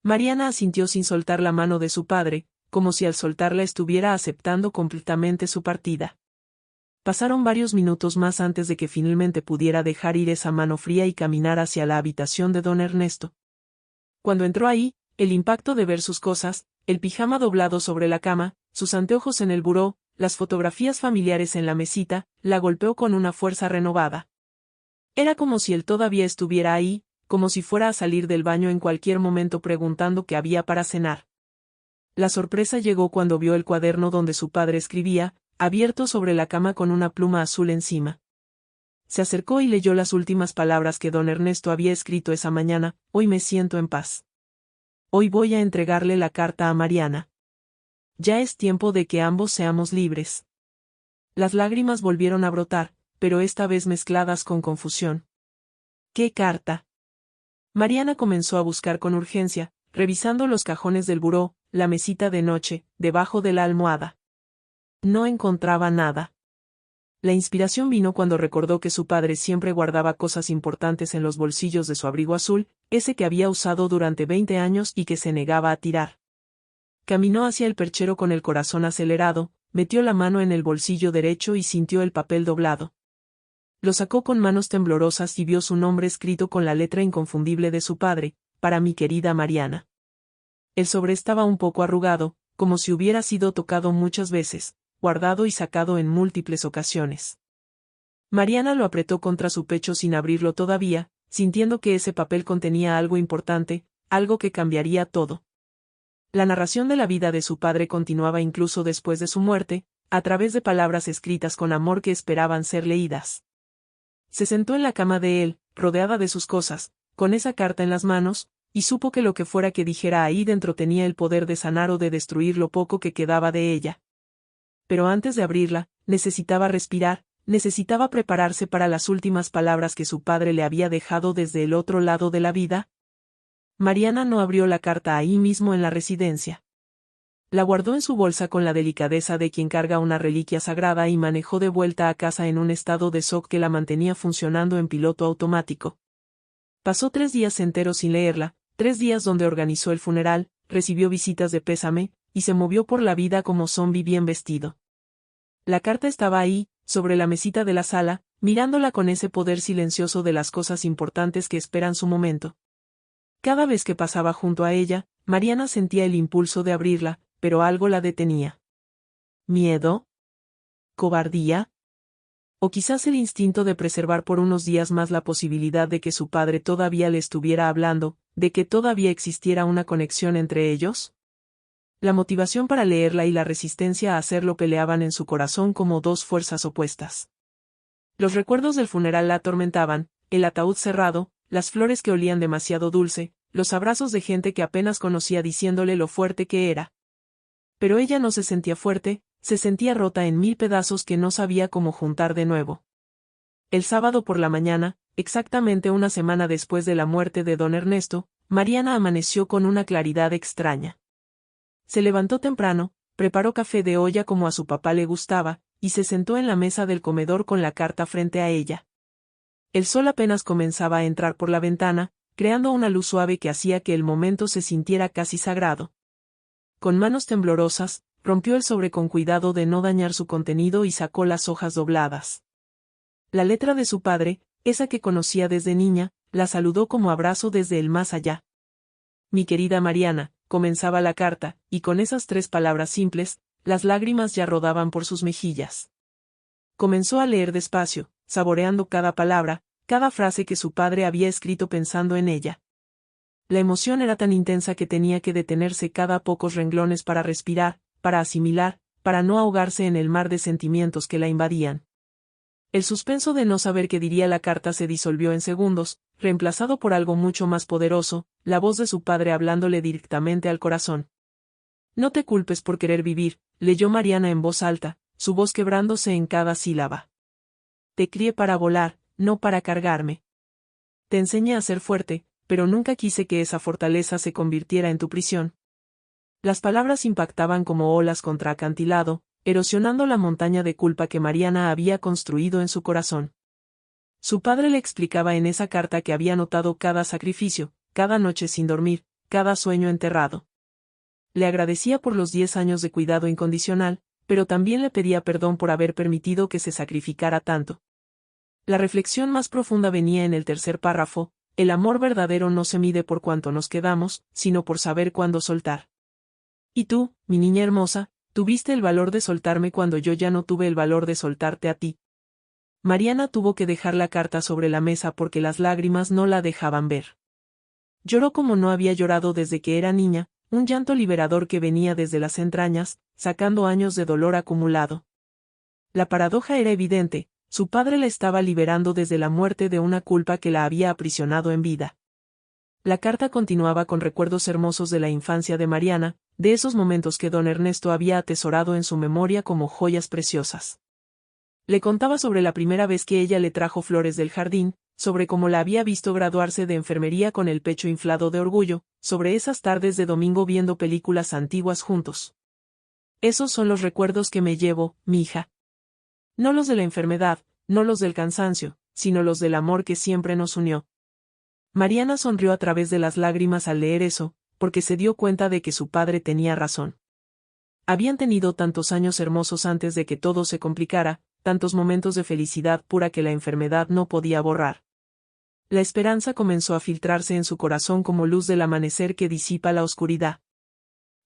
Mariana asintió sin soltar la mano de su padre, como si al soltarla estuviera aceptando completamente su partida. Pasaron varios minutos más antes de que finalmente pudiera dejar ir esa mano fría y caminar hacia la habitación de don Ernesto. Cuando entró ahí, el impacto de ver sus cosas, el pijama doblado sobre la cama, sus anteojos en el buró, las fotografías familiares en la mesita, la golpeó con una fuerza renovada. Era como si él todavía estuviera ahí, como si fuera a salir del baño en cualquier momento preguntando qué había para cenar. La sorpresa llegó cuando vio el cuaderno donde su padre escribía, abierto sobre la cama con una pluma azul encima. Se acercó y leyó las últimas palabras que don Ernesto había escrito esa mañana: hoy me siento en paz. Hoy voy a entregarle la carta a Mariana. Ya es tiempo de que ambos seamos libres. Las lágrimas volvieron a brotar, pero esta vez mezcladas con confusión. ¿Qué carta? Mariana comenzó a buscar con urgencia, revisando los cajones del buró, la mesita de noche, debajo de la almohada. No encontraba nada. La inspiración vino cuando recordó que su padre siempre guardaba cosas importantes en los bolsillos de su abrigo azul, ese que había usado durante 20 años y que se negaba a tirar. Caminó hacia el perchero con el corazón acelerado, metió la mano en el bolsillo derecho y sintió el papel doblado. Lo sacó con manos temblorosas y vio su nombre escrito con la letra inconfundible de su padre: para mi querida Mariana. El sobre estaba un poco arrugado, como si hubiera sido tocado muchas veces, guardado y sacado en múltiples ocasiones. Mariana lo apretó contra su pecho sin abrirlo todavía, sintiendo que ese papel contenía algo importante, algo que cambiaría todo. La narración de la vida de su padre continuaba incluso después de su muerte, a través de palabras escritas con amor que esperaban ser leídas. Se sentó en la cama de él, rodeada de sus cosas, con esa carta en las manos, y supo que lo que fuera que dijera ahí dentro tenía el poder de sanar o de destruir lo poco que quedaba de ella. Pero antes de abrirla, necesitaba respirar, necesitaba prepararse para las últimas palabras que su padre le había dejado desde el otro lado de la vida. Mariana no abrió la carta ahí mismo en la residencia. La guardó en su bolsa con la delicadeza de quien carga una reliquia sagrada y manejó de vuelta a casa en un estado de shock que la mantenía funcionando en piloto automático. Pasó 3 días enteros sin leerla, 3 días donde organizó el funeral, recibió visitas de pésame, y se movió por la vida como zombi bien vestido. La carta estaba ahí, sobre la mesita de la sala, mirándola con ese poder silencioso de las cosas importantes que esperan su momento. Cada vez que pasaba junto a ella, Mariana sentía el impulso de abrirla, pero algo la detenía. ¿Miedo? ¿Cobardía? O quizás el instinto de preservar por unos días más la posibilidad de que su padre todavía le estuviera hablando, de que todavía existiera una conexión entre ellos. La motivación para leerla y la resistencia a hacerlo peleaban en su corazón como dos fuerzas opuestas. Los recuerdos del funeral la atormentaban, el ataúd cerrado, las flores que olían demasiado dulce, los abrazos de gente que apenas conocía diciéndole lo fuerte que era. Pero ella no se sentía fuerte, se sentía rota en 1000 pedazos que no sabía cómo juntar de nuevo. El sábado por la mañana, exactamente una semana después de la muerte de don Ernesto, Mariana amaneció con una claridad extraña. Se levantó temprano, preparó café de olla como a su papá le gustaba, y se sentó en la mesa del comedor con la carta frente a ella. El sol apenas comenzaba a entrar por la ventana, creando una luz suave que hacía que el momento se sintiera casi sagrado. Con manos temblorosas, rompió el sobre con cuidado de no dañar su contenido y sacó las hojas dobladas. La letra de su padre, esa que conocía desde niña, la saludó como abrazo desde el más allá. Mi querida Mariana, comenzaba la carta, y con esas 3 palabras simples, las lágrimas ya rodaban por sus mejillas. Comenzó a leer despacio, saboreando cada palabra, cada frase que su padre había escrito pensando en ella. La emoción era tan intensa que tenía que detenerse cada pocos renglones para respirar, para asimilar, para no ahogarse en el mar de sentimientos que la invadían. El suspenso de no saber qué diría la carta se disolvió en segundos, reemplazado por algo mucho más poderoso, la voz de su padre hablándole directamente al corazón. No te culpes por querer vivir, leyó Mariana en voz alta, su voz quebrándose en cada sílaba. Te crié para volar, no para cargarme. Te enseñé a ser fuerte, pero nunca quise que esa fortaleza se convirtiera en tu prisión. Las palabras impactaban como olas contra acantilado, erosionando la montaña de culpa que Mariana había construido en su corazón. Su padre le explicaba en esa carta que había notado cada sacrificio, cada noche sin dormir, cada sueño enterrado. Le agradecía por los 10 años de cuidado incondicional, pero también le pedía perdón por haber permitido que se sacrificara tanto. La reflexión más profunda venía en el tercer párrafo: el amor verdadero no se mide por cuánto nos quedamos, sino por saber cuándo soltar. Y tú, mi niña hermosa, tuviste el valor de soltarme cuando yo ya no tuve el valor de soltarte a ti. Mariana tuvo que dejar la carta sobre la mesa porque las lágrimas no la dejaban ver. Lloró como no había llorado desde que era niña, un llanto liberador que venía desde las entrañas, sacando años de dolor acumulado. La paradoja era evidente: su padre la estaba liberando desde la muerte de una culpa que la había aprisionado en vida. La carta continuaba con recuerdos hermosos de la infancia de Mariana, de esos momentos que don Ernesto había atesorado en su memoria como joyas preciosas. Le contaba sobre la primera vez que ella le trajo flores del jardín, sobre cómo la había visto graduarse de enfermería con el pecho inflado de orgullo, sobre esas tardes de domingo viendo películas antiguas juntos. Esos son los recuerdos que me llevo, mi hija. No los de la enfermedad, no los del cansancio, sino los del amor que siempre nos unió. Mariana sonrió a través de las lágrimas al leer eso, porque se dio cuenta de que su padre tenía razón. Habían tenido tantos años hermosos antes de que todo se complicara, tantos momentos de felicidad pura que la enfermedad no podía borrar. La esperanza comenzó a filtrarse en su corazón como luz del amanecer que disipa la oscuridad.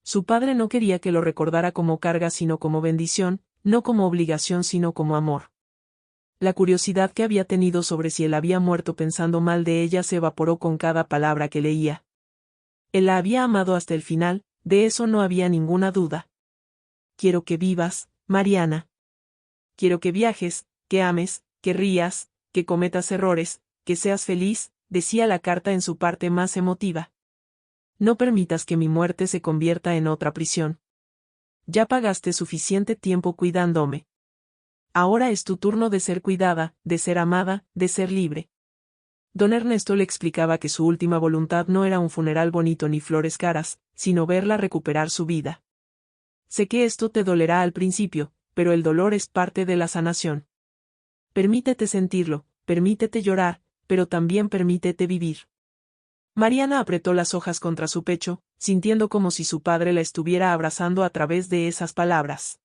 Su padre no quería que lo recordara como carga sino como bendición, no como obligación sino como amor. La curiosidad que había tenido sobre si él había muerto pensando mal de ella se evaporó con cada palabra que leía. Él la había amado hasta el final, de eso no había ninguna duda. Quiero que vivas, Mariana. Quiero que viajes, que ames, que rías, que cometas errores, que seas feliz, decía la carta en su parte más emotiva. No permitas que mi muerte se convierta en otra prisión. Ya pagaste suficiente tiempo cuidándome. Ahora es tu turno de ser cuidada, de ser amada, de ser libre. Don Ernesto le explicaba que su última voluntad no era un funeral bonito ni flores caras, sino verla recuperar su vida. Sé que esto te dolerá al principio, pero el dolor es parte de la sanación. Permítete sentirlo, permítete llorar, pero también permítete vivir. Mariana apretó las hojas contra su pecho, sintiendo como si su padre la estuviera abrazando a través de esas palabras.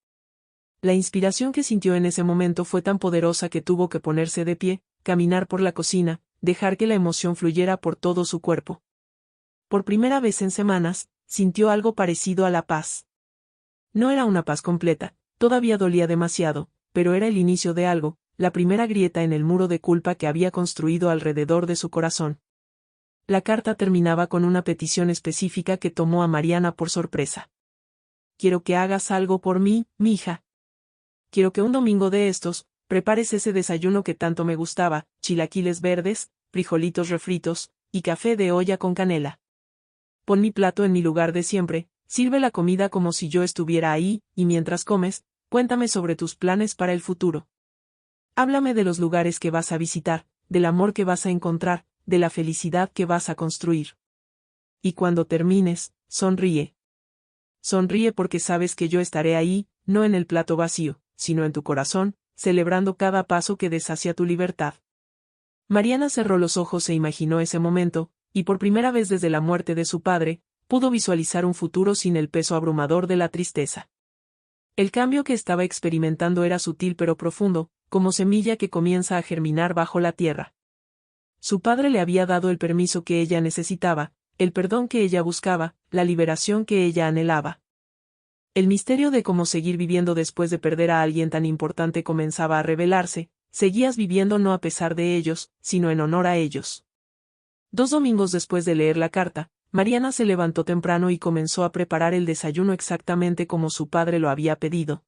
La inspiración que sintió en ese momento fue tan poderosa que tuvo que ponerse de pie, caminar por la cocina, dejar que la emoción fluyera por todo su cuerpo. Por primera vez en semanas, sintió algo parecido a la paz. No era una paz completa, todavía dolía demasiado, pero era el inicio de algo, la primera grieta en el muro de culpa que había construido alrededor de su corazón. La carta terminaba con una petición específica que tomó a Mariana por sorpresa. Quiero que hagas algo por mí, mija. Quiero que un domingo de estos, prepares ese desayuno que tanto me gustaba, chilaquiles verdes, frijolitos refritos, y café de olla con canela. Pon mi plato en mi lugar de siempre, sirve la comida como si yo estuviera ahí, y mientras comes, cuéntame sobre tus planes para el futuro. Háblame de los lugares que vas a visitar, del amor que vas a encontrar, de la felicidad que vas a construir. Y cuando termines, sonríe. Sonríe porque sabes que yo estaré ahí, no en el plato vacío, sino en tu corazón, celebrando cada paso que des hacia tu libertad. Mariana cerró los ojos e imaginó ese momento, y por primera vez desde la muerte de su padre, pudo visualizar un futuro sin el peso abrumador de la tristeza. El cambio que estaba experimentando era sutil pero profundo, como semilla que comienza a germinar bajo la tierra. Su padre le había dado el permiso que ella necesitaba, el perdón que ella buscaba, la liberación que ella anhelaba. El misterio de cómo seguir viviendo después de perder a alguien tan importante comenzaba a revelarse: seguías viviendo no a pesar de ellos, sino en honor a ellos. 2 domingos después de leer la carta, Mariana se levantó temprano y comenzó a preparar el desayuno exactamente como su padre lo había pedido.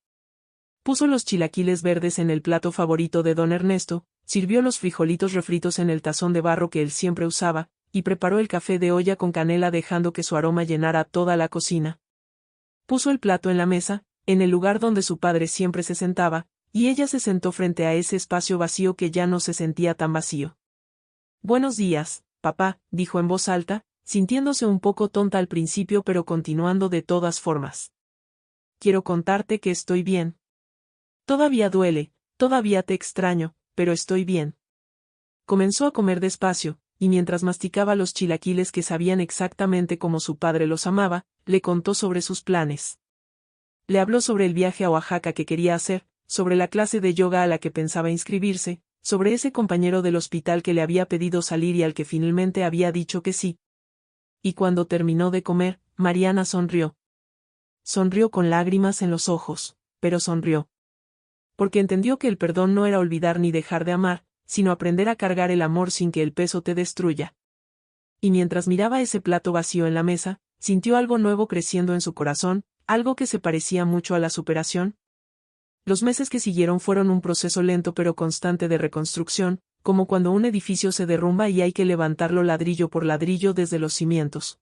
Puso los chilaquiles verdes en el plato favorito de don Ernesto, sirvió los frijolitos refritos en el tazón de barro que él siempre usaba, y preparó el café de olla con canela dejando que su aroma llenara toda la cocina. Puso el plato en la mesa, en el lugar donde su padre siempre se sentaba, y ella se sentó frente a ese espacio vacío que ya no se sentía tan vacío. Buenos días, papá, dijo en voz alta, sintiéndose un poco tonta al principio pero continuando de todas formas. Quiero contarte que estoy bien. Todavía duele, todavía te extraño, pero estoy bien. Comenzó a comer despacio, y mientras masticaba los chilaquiles que sabían exactamente como su padre los amaba, le contó sobre sus planes. Le habló sobre el viaje a Oaxaca que quería hacer, sobre la clase de yoga a la que pensaba inscribirse, sobre ese compañero del hospital que le había pedido salir y al que finalmente había dicho que sí. Y cuando terminó de comer, Mariana sonrió. Sonrió con lágrimas en los ojos, pero sonrió. Porque entendió que el perdón no era olvidar ni dejar de amar, sino aprender a cargar el amor sin que el peso te destruya. Y mientras miraba ese plato vacío en la mesa, sintió algo nuevo creciendo en su corazón, algo que se parecía mucho a la superación. Los meses que siguieron fueron un proceso lento pero constante de reconstrucción, como cuando un edificio se derrumba y hay que levantarlo ladrillo por ladrillo desde los cimientos.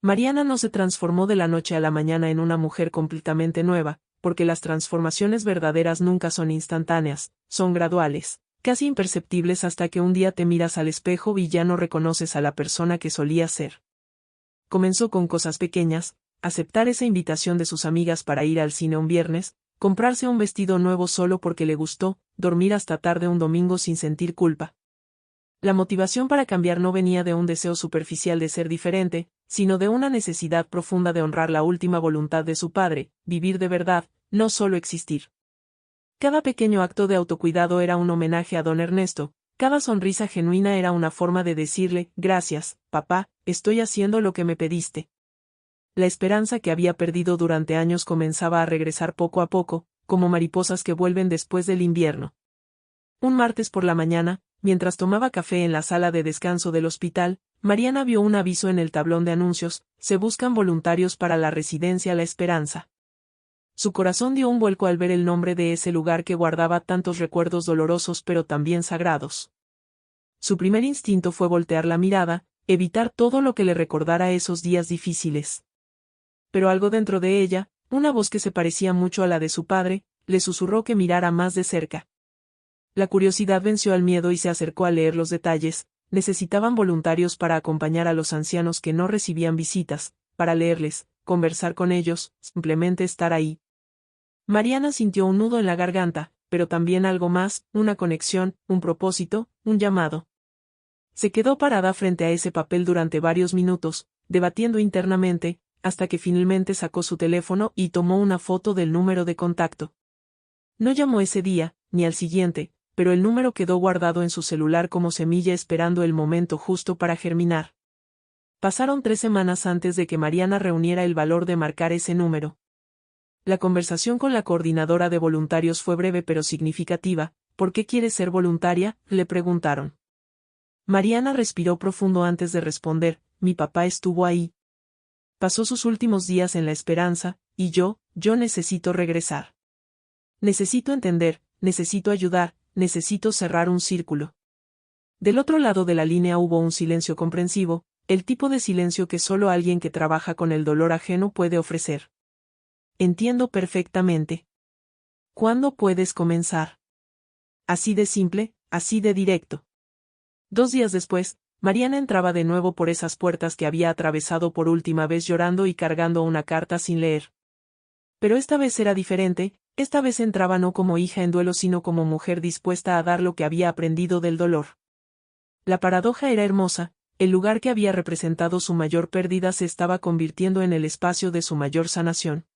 Mariana no se transformó de la noche a la mañana en una mujer completamente nueva, porque las transformaciones verdaderas nunca son instantáneas, son graduales, casi imperceptibles hasta que un día te miras al espejo y ya no reconoces a la persona que solías ser. Comenzó con cosas pequeñas, aceptar esa invitación de sus amigas para ir al cine un viernes, comprarse un vestido nuevo solo porque le gustó, dormir hasta tarde un domingo sin sentir culpa. La motivación para cambiar no venía de un deseo superficial de ser diferente, sino de una necesidad profunda de honrar la última voluntad de su padre, vivir de verdad, no solo existir. Cada pequeño acto de autocuidado era un homenaje a don Ernesto, cada sonrisa genuina era una forma de decirle, gracias, papá, estoy haciendo lo que me pediste. La esperanza que había perdido durante años comenzaba a regresar poco a poco, como mariposas que vuelven después del invierno. Un martes por la mañana, mientras tomaba café en la sala de descanso del hospital, Mariana vio un aviso en el tablón de anuncios: se buscan voluntarios para la residencia La Esperanza. Su corazón dio un vuelco al ver el nombre de ese lugar que guardaba tantos recuerdos dolorosos pero también sagrados. Su primer instinto fue voltear la mirada, evitar todo lo que le recordara esos días difíciles. Pero algo dentro de ella, una voz que se parecía mucho a la de su padre, le susurró que mirara más de cerca. La curiosidad venció al miedo y se acercó a leer los detalles. Necesitaban voluntarios para acompañar a los ancianos que no recibían visitas, para leerles, conversar con ellos, simplemente estar ahí. Mariana sintió un nudo en la garganta, pero también algo más, una conexión, un propósito, un llamado. Se quedó parada frente a ese papel durante varios minutos, debatiendo internamente, hasta que finalmente sacó su teléfono y tomó una foto del número de contacto. No llamó ese día, ni al siguiente, pero el número quedó guardado en su celular como semilla esperando el momento justo para germinar. Pasaron 3 semanas antes de que Mariana reuniera el valor de marcar ese número. La conversación con la coordinadora de voluntarios fue breve pero significativa. ¿Por qué quieres ser voluntaria?, le preguntaron. Mariana respiró profundo antes de responder: mi papá estuvo ahí. Pasó sus últimos días en La Esperanza, y yo necesito regresar. Necesito entender, necesito ayudar, necesito cerrar un círculo. Del otro lado de la línea hubo un silencio comprensivo, el tipo de silencio que solo alguien que trabaja con el dolor ajeno puede ofrecer. Entiendo perfectamente. ¿Cuándo puedes comenzar? Así de simple, así de directo. 2 días después, Mariana entraba de nuevo por esas puertas que había atravesado por última vez llorando y cargando una carta sin leer. Pero esta vez era diferente, esta vez entraba no como hija en duelo sino como mujer dispuesta a dar lo que había aprendido del dolor. La paradoja era hermosa, el lugar que había representado su mayor pérdida se estaba convirtiendo en el espacio de su mayor sanación.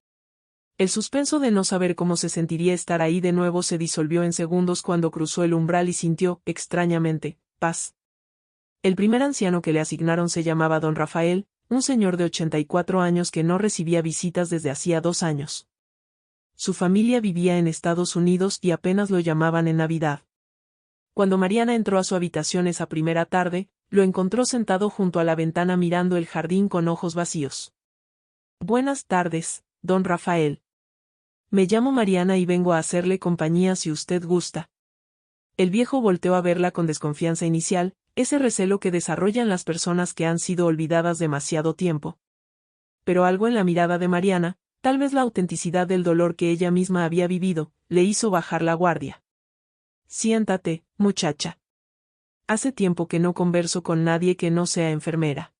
El suspenso de no saber cómo se sentiría estar ahí de nuevo se disolvió en segundos cuando cruzó el umbral y sintió, extrañamente, paz. El primer anciano que le asignaron se llamaba don Rafael, un señor de 84 años que no recibía visitas desde hacía 2 años. Su familia vivía en Estados Unidos y apenas lo llamaban en Navidad. Cuando Mariana entró a su habitación esa primera tarde, lo encontró sentado junto a la ventana mirando el jardín con ojos vacíos. Buenas tardes, don Rafael. Me llamo Mariana y vengo a hacerle compañía si usted gusta. El viejo volteó a verla con desconfianza inicial, ese recelo que desarrollan las personas que han sido olvidadas demasiado tiempo. Pero algo en la mirada de Mariana, tal vez la autenticidad del dolor que ella misma había vivido, le hizo bajar la guardia. Siéntate, muchacha. Hace tiempo que no converso con nadie que no sea enfermera.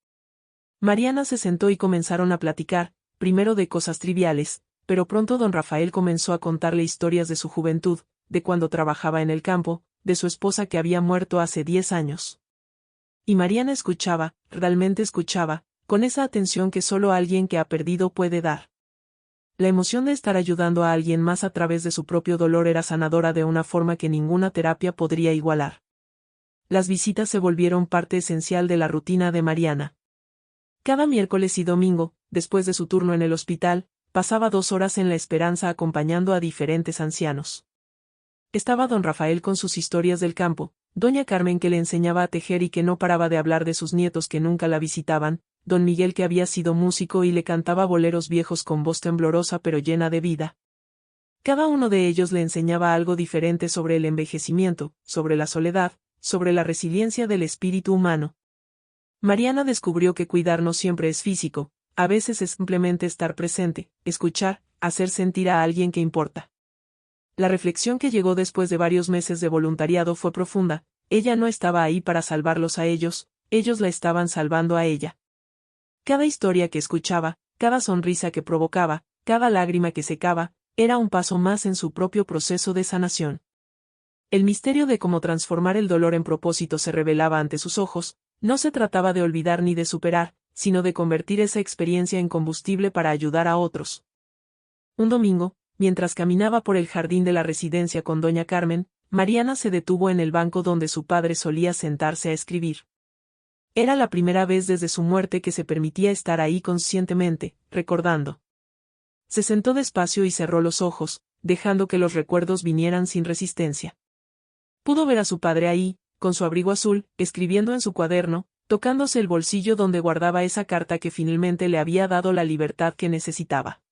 Mariana se sentó y comenzaron a platicar, primero de cosas triviales, pero pronto don Rafael comenzó a contarle historias de su juventud, de cuando trabajaba en el campo, de su esposa que había muerto hace 10 años. Y Mariana escuchaba, realmente escuchaba, con esa atención que solo alguien que ha perdido puede dar. La emoción de estar ayudando a alguien más a través de su propio dolor era sanadora de una forma que ninguna terapia podría igualar. Las visitas se volvieron parte esencial de la rutina de Mariana. Cada miércoles y domingo, después de su turno en el hospital, pasaba 2 horas en La Esperanza acompañando a diferentes ancianos. Estaba don Rafael con sus historias del campo, doña Carmen que le enseñaba a tejer y que no paraba de hablar de sus nietos que nunca la visitaban, don Miguel que había sido músico y le cantaba boleros viejos con voz temblorosa pero llena de vida. Cada uno de ellos le enseñaba algo diferente sobre el envejecimiento, sobre la soledad, sobre la resiliencia del espíritu humano. Mariana descubrió que cuidar no siempre es físico, a veces es simplemente estar presente, escuchar, hacer sentir a alguien que importa. La reflexión que llegó después de varios meses de voluntariado fue profunda, ella no estaba ahí para salvarlos a ellos la estaban salvando a ella. Cada historia que escuchaba, cada sonrisa que provocaba, cada lágrima que secaba, era un paso más en su propio proceso de sanación. El misterio de cómo transformar el dolor en propósito se revelaba ante sus ojos, no se trataba de olvidar ni de superar, sino de convertir esa experiencia en combustible para ayudar a otros. Un domingo, mientras caminaba por el jardín de la residencia con doña Carmen, Mariana se detuvo en el banco donde su padre solía sentarse a escribir. Era la primera vez desde su muerte que se permitía estar ahí conscientemente, recordando. Se sentó despacio y cerró los ojos, dejando que los recuerdos vinieran sin resistencia. Pudo ver a su padre ahí, con su abrigo azul, escribiendo en su cuaderno, tocándose el bolsillo donde guardaba esa carta que finalmente le había dado la libertad que necesitaba.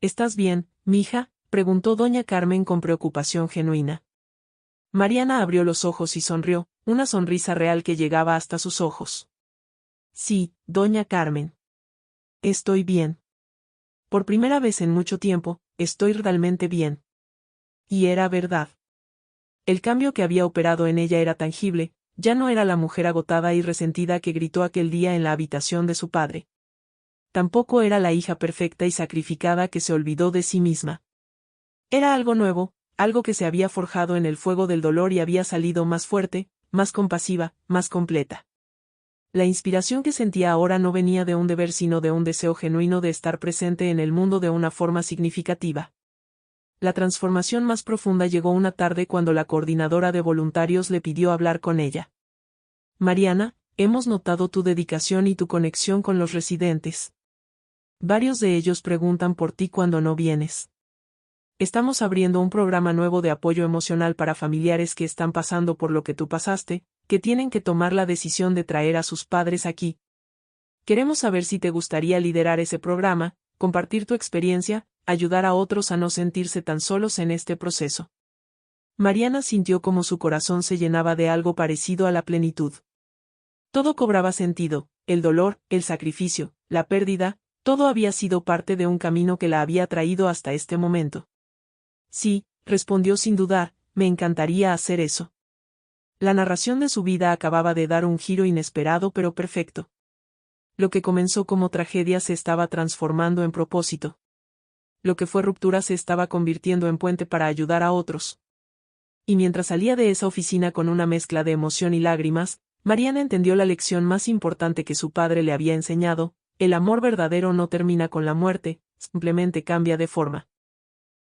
¿Estás bien, mija?, preguntó doña Carmen con preocupación genuina. Mariana abrió los ojos y sonrió, una sonrisa real que llegaba hasta sus ojos. Sí, doña Carmen. Estoy bien. Por primera vez en mucho tiempo, estoy realmente bien. Y era verdad. El cambio que había operado en ella era tangible, ya no era la mujer agotada y resentida que gritó aquel día en la habitación de su padre. Tampoco era la hija perfecta y sacrificada que se olvidó de sí misma. Era algo nuevo, algo que se había forjado en el fuego del dolor y había salido más fuerte, más compasiva, más completa. La inspiración que sentía ahora no venía de un deber sino de un deseo genuino de estar presente en el mundo de una forma significativa. La transformación más profunda llegó una tarde cuando la coordinadora de voluntarios le pidió hablar con ella. Mariana, hemos notado tu dedicación y tu conexión con los residentes. Varios de ellos preguntan por ti cuando no vienes. Estamos abriendo un programa nuevo de apoyo emocional para familiares que están pasando por lo que tú pasaste, que tienen que tomar la decisión de traer a sus padres aquí. Queremos saber si te gustaría liderar ese programa, compartir tu experiencia, ayudar a otros a no sentirse tan solos en este proceso. Mariana sintió como su corazón se llenaba de algo parecido a la plenitud. Todo cobraba sentido, el dolor, el sacrificio, la pérdida, todo había sido parte de un camino que la había traído hasta este momento. Sí, respondió sin dudar, me encantaría hacer eso. La narración de su vida acababa de dar un giro inesperado pero perfecto. Lo que comenzó como tragedia se estaba transformando en propósito. Lo que fue ruptura se estaba convirtiendo en puente para ayudar a otros. Y mientras salía de esa oficina con una mezcla de emoción y lágrimas, Mariana entendió la lección más importante que su padre le había enseñado: el amor verdadero no termina con la muerte, simplemente cambia de forma.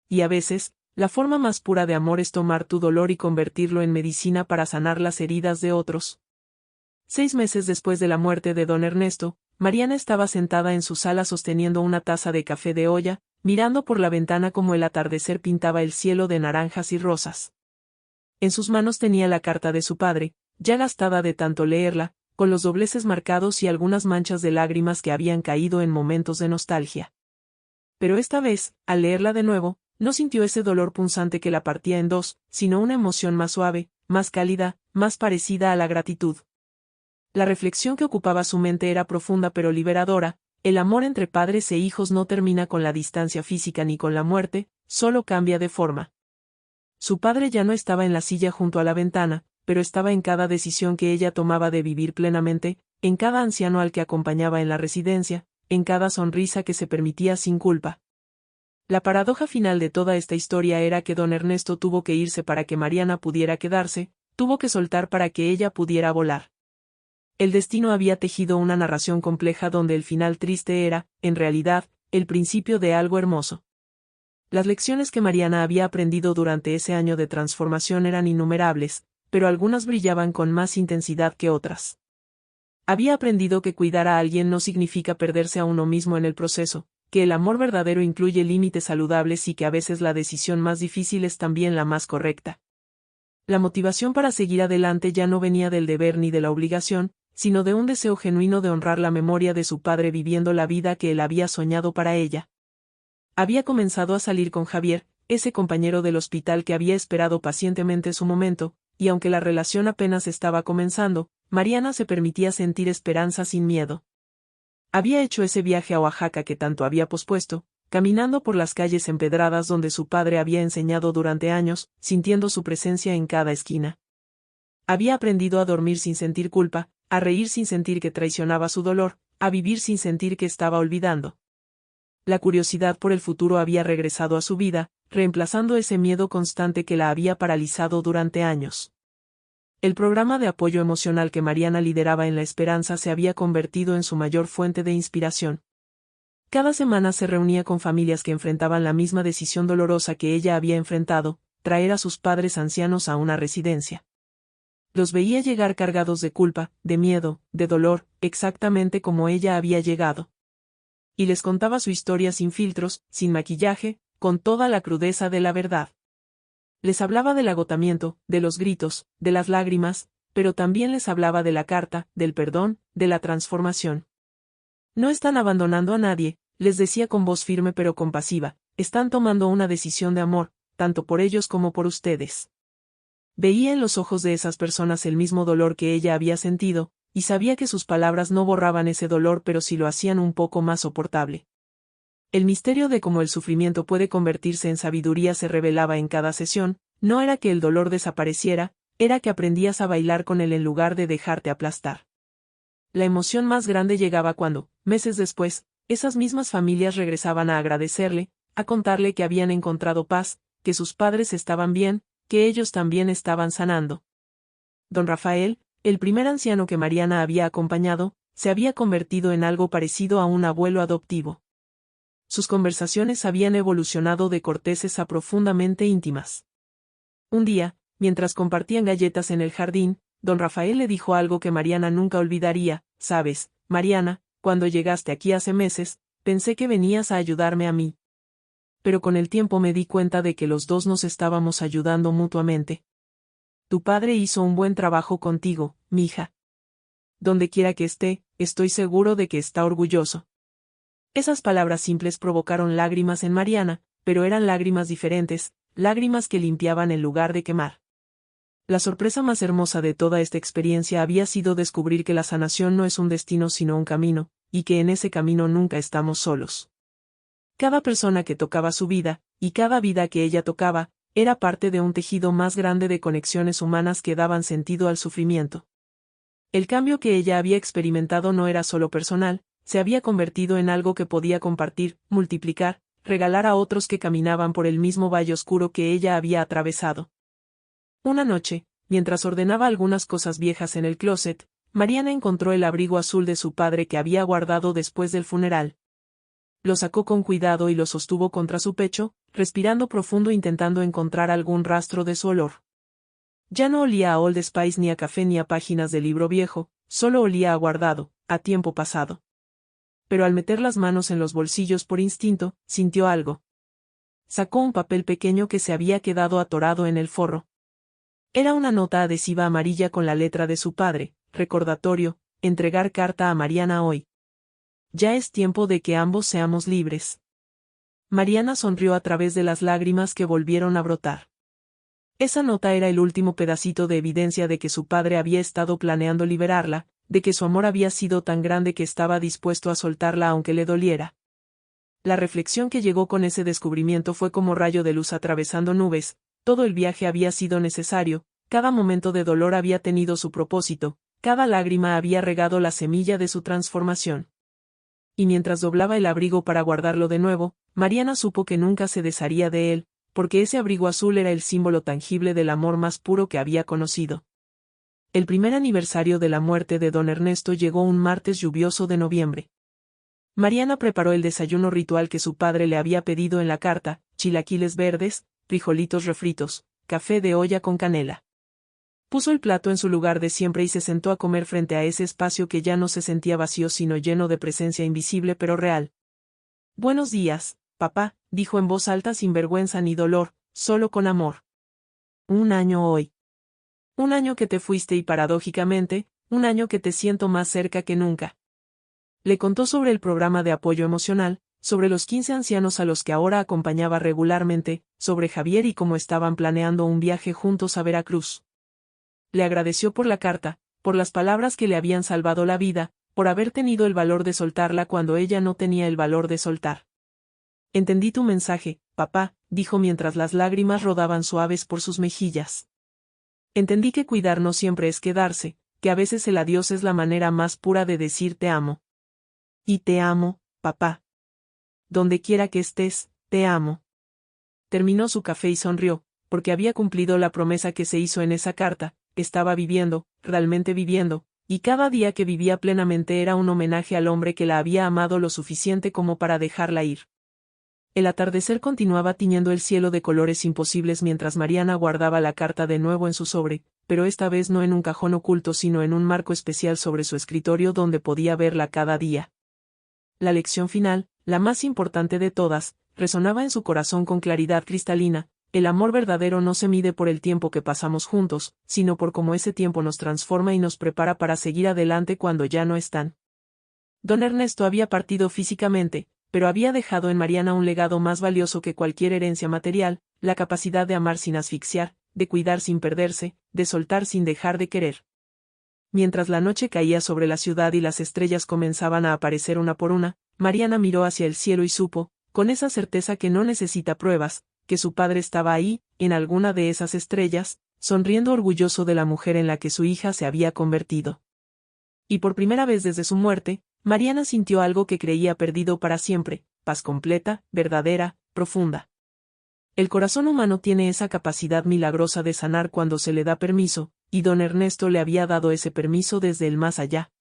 Y a veces, la forma más pura de amor es tomar tu dolor y convertirlo en medicina para sanar las heridas de otros. 6 meses después de la muerte de don Ernesto, Mariana estaba sentada en su sala sosteniendo una taza de café de olla, mirando por la ventana como el atardecer pintaba el cielo de naranjas y rosas. En sus manos tenía la carta de su padre, ya gastada de tanto leerla, con los dobleces marcados y algunas manchas de lágrimas que habían caído en momentos de nostalgia. Pero esta vez, al leerla de nuevo, no sintió ese dolor punzante que la partía en dos, sino una emoción más suave, más cálida, más parecida a la gratitud. La reflexión que ocupaba su mente era profunda pero liberadora: el amor entre padres e hijos no termina con la distancia física ni con la muerte, solo cambia de forma. Su padre ya no estaba en la silla junto a la ventana, pero estaba en cada decisión que ella tomaba de vivir plenamente, en cada anciano al que acompañaba en la residencia, en cada sonrisa que se permitía sin culpa. La paradoja final de toda esta historia era que don Ernesto tuvo que irse para que Mariana pudiera quedarse, tuvo que soltar para que ella pudiera volar. El destino había tejido una narración compleja donde el final triste era, en realidad, el principio de algo hermoso. Las lecciones que Mariana había aprendido durante ese año de transformación eran innumerables, pero algunas brillaban con más intensidad que otras. Había aprendido que cuidar a alguien no significa perderse a uno mismo en el proceso, que el amor verdadero incluye límites saludables y que a veces la decisión más difícil es también la más correcta. La motivación para seguir adelante ya no venía del deber ni de la obligación, sino de un deseo genuino de honrar la memoria de su padre viviendo la vida que él había soñado para ella. Había comenzado a salir con Javier, ese compañero del hospital que había esperado pacientemente su momento, y aunque la relación apenas estaba comenzando, Mariana se permitía sentir esperanza sin miedo. Había hecho ese viaje a Oaxaca que tanto había pospuesto, caminando por las calles empedradas donde su padre había enseñado durante años, sintiendo su presencia en cada esquina. Había aprendido a dormir sin sentir culpa, a reír sin sentir que traicionaba su dolor, a vivir sin sentir que estaba olvidando. La curiosidad por el futuro había regresado a su vida, reemplazando ese miedo constante que la había paralizado durante años. El programa de apoyo emocional que Mariana lideraba en La Esperanza se había convertido en su mayor fuente de inspiración. Cada semana se reunía con familias que enfrentaban la misma decisión dolorosa que ella había enfrentado, traer a sus padres ancianos a una residencia. Los veía llegar cargados de culpa, de miedo, de dolor, exactamente como ella había llegado. Y les contaba su historia sin filtros, sin maquillaje, con toda la crudeza de la verdad. Les hablaba del agotamiento, de los gritos, de las lágrimas, pero también les hablaba de la carta, del perdón, de la transformación. No están abandonando a nadie, les decía con voz firme pero compasiva, están tomando una decisión de amor, tanto por ellos como por ustedes. Veía en los ojos de esas personas el mismo dolor que ella había sentido, y sabía que sus palabras no borraban ese dolor pero sí lo hacían un poco más soportable. El misterio de cómo el sufrimiento puede convertirse en sabiduría se revelaba en cada sesión, no era que el dolor desapareciera, era que aprendías a bailar con él en lugar de dejarte aplastar. La emoción más grande llegaba cuando, meses después, esas mismas familias regresaban a agradecerle, a contarle que habían encontrado paz, que sus padres estaban bien, que ellos también estaban sanando. Don Rafael, el primer anciano que Mariana había acompañado, se había convertido en algo parecido a un abuelo adoptivo. Sus conversaciones habían evolucionado de corteses a profundamente íntimas. Un día, mientras compartían galletas en el jardín, don Rafael le dijo algo que Mariana nunca olvidaría, «Sabes, Mariana, cuando llegaste aquí hace meses, pensé que venías a ayudarme a mí. Pero con el tiempo me di cuenta de que los dos nos estábamos ayudando mutuamente. Tu padre hizo un buen trabajo contigo, mija. Donde quiera que esté, estoy seguro de que está orgulloso». Esas palabras simples provocaron lágrimas en Mariana, pero eran lágrimas diferentes, lágrimas que limpiaban en lugar de quemar. La sorpresa más hermosa de toda esta experiencia había sido descubrir que la sanación no es un destino sino un camino, y que en ese camino nunca estamos solos. Cada persona que tocaba su vida, y cada vida que ella tocaba, era parte de un tejido más grande de conexiones humanas que daban sentido al sufrimiento. El cambio que ella había experimentado no era solo personal, se había convertido en algo que podía compartir, multiplicar, regalar a otros que caminaban por el mismo valle oscuro que ella había atravesado. Una noche, mientras ordenaba algunas cosas viejas en el closet, Mariana encontró el abrigo azul de su padre que había guardado después del funeral. Lo sacó con cuidado y lo sostuvo contra su pecho, respirando profundo intentando encontrar algún rastro de su olor. Ya no olía a Old Spice ni a café ni a páginas de libro viejo, solo olía a guardado, a tiempo pasado. Pero al meter las manos en los bolsillos por instinto, sintió algo. Sacó un papel pequeño que se había quedado atorado en el forro. Era una nota adhesiva amarilla con la letra de su padre, recordatorio, entregar carta a Mariana hoy. Ya es tiempo de que ambos seamos libres. Mariana sonrió a través de las lágrimas que volvieron a brotar. Esa nota era el último pedacito de evidencia de que su padre había estado planeando liberarla, de que su amor había sido tan grande que estaba dispuesto a soltarla aunque le doliera. La reflexión que llegó con ese descubrimiento fue como rayo de luz atravesando nubes, todo el viaje había sido necesario, cada momento de dolor había tenido su propósito, cada lágrima había regado la semilla de su transformación. Y mientras doblaba el abrigo para guardarlo de nuevo, Mariana supo que nunca se desharía de él, porque ese abrigo azul era el símbolo tangible del amor más puro que había conocido. El primer aniversario de la muerte de don Ernesto llegó un martes lluvioso de noviembre. Mariana preparó el desayuno ritual que su padre le había pedido en la carta: chilaquiles verdes, frijolitos refritos, café de olla con canela. Puso el plato en su lugar de siempre y se sentó a comer frente a ese espacio que ya no se sentía vacío sino lleno de presencia invisible pero real. «Buenos días, papá», dijo en voz alta sin vergüenza ni dolor, solo con amor. «Un año hoy. Un año que te fuiste y paradójicamente, un año que te siento más cerca que nunca». Le contó sobre el programa de apoyo emocional, sobre los 15 ancianos a los que ahora acompañaba regularmente, sobre Javier y cómo estaban planeando un viaje juntos a Veracruz. Le agradeció por la carta, por las palabras que le habían salvado la vida, por haber tenido el valor de soltarla cuando ella no tenía el valor de soltar. «Entendí tu mensaje, papá», dijo mientras las lágrimas rodaban suaves por sus mejillas. «Entendí que cuidar no siempre es quedarse, que a veces el adiós es la manera más pura de decir te amo. Y te amo, papá. Donde quiera que estés, te amo». Terminó su café y sonrió, porque había cumplido la promesa que se hizo en esa carta. Estaba viviendo, realmente viviendo, y cada día que vivía plenamente era un homenaje al hombre que la había amado lo suficiente como para dejarla ir. El atardecer continuaba tiñendo el cielo de colores imposibles mientras Mariana guardaba la carta de nuevo en su sobre, pero esta vez no en un cajón oculto sino en un marco especial sobre su escritorio donde podía verla cada día. La lección final, la más importante de todas, resonaba en su corazón con claridad cristalina: el amor verdadero no se mide por el tiempo que pasamos juntos, sino por cómo ese tiempo nos transforma y nos prepara para seguir adelante cuando ya no están. Don Ernesto había partido físicamente, pero había dejado en Mariana un legado más valioso que cualquier herencia material: la capacidad de amar sin asfixiar, de cuidar sin perderse, de soltar sin dejar de querer. Mientras la noche caía sobre la ciudad y las estrellas comenzaban a aparecer una por una, Mariana miró hacia el cielo y supo, con esa certeza que no necesita pruebas, que su padre estaba ahí, en alguna de esas estrellas, sonriendo orgulloso de la mujer en la que su hija se había convertido. Y por primera vez desde su muerte, Mariana sintió algo que creía perdido para siempre: paz completa, verdadera, profunda. El corazón humano tiene esa capacidad milagrosa de sanar cuando se le da permiso, y don Ernesto le había dado ese permiso desde el más allá.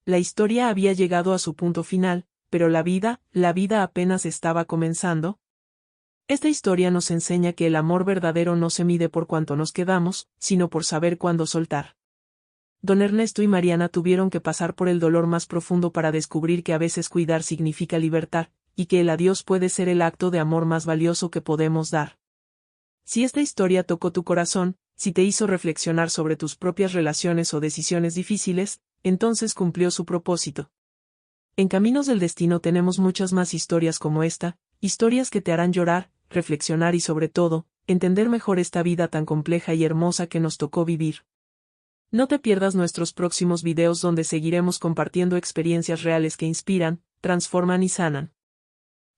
La historia había llegado a su punto final, pero la vida apenas estaba comenzando. Esta historia nos enseña que el amor verdadero no se mide por cuánto nos quedamos, sino por saber cuándo soltar. Don Ernesto y Mariana tuvieron que pasar por el dolor más profundo para descubrir que a veces cuidar significa libertad, y que el adiós puede ser el acto de amor más valioso que podemos dar. Si esta historia tocó tu corazón, si te hizo reflexionar sobre tus propias relaciones o decisiones difíciles, entonces cumplió su propósito. En Caminos del Destino tenemos muchas más historias como esta, historias que te harán llorar, reflexionar y sobre todo, entender mejor esta vida tan compleja y hermosa que nos tocó vivir. No te pierdas nuestros próximos videos donde seguiremos compartiendo experiencias reales que inspiran, transforman y sanan.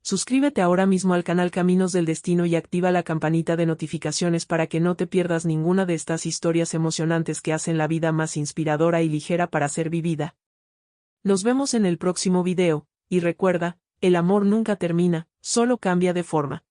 Suscríbete ahora mismo al canal Caminos del Destino y activa la campanita de notificaciones para que no te pierdas ninguna de estas historias emocionantes que hacen la vida más inspiradora y ligera para ser vivida. Nos vemos en el próximo video, y recuerda, el amor nunca termina, solo cambia de forma.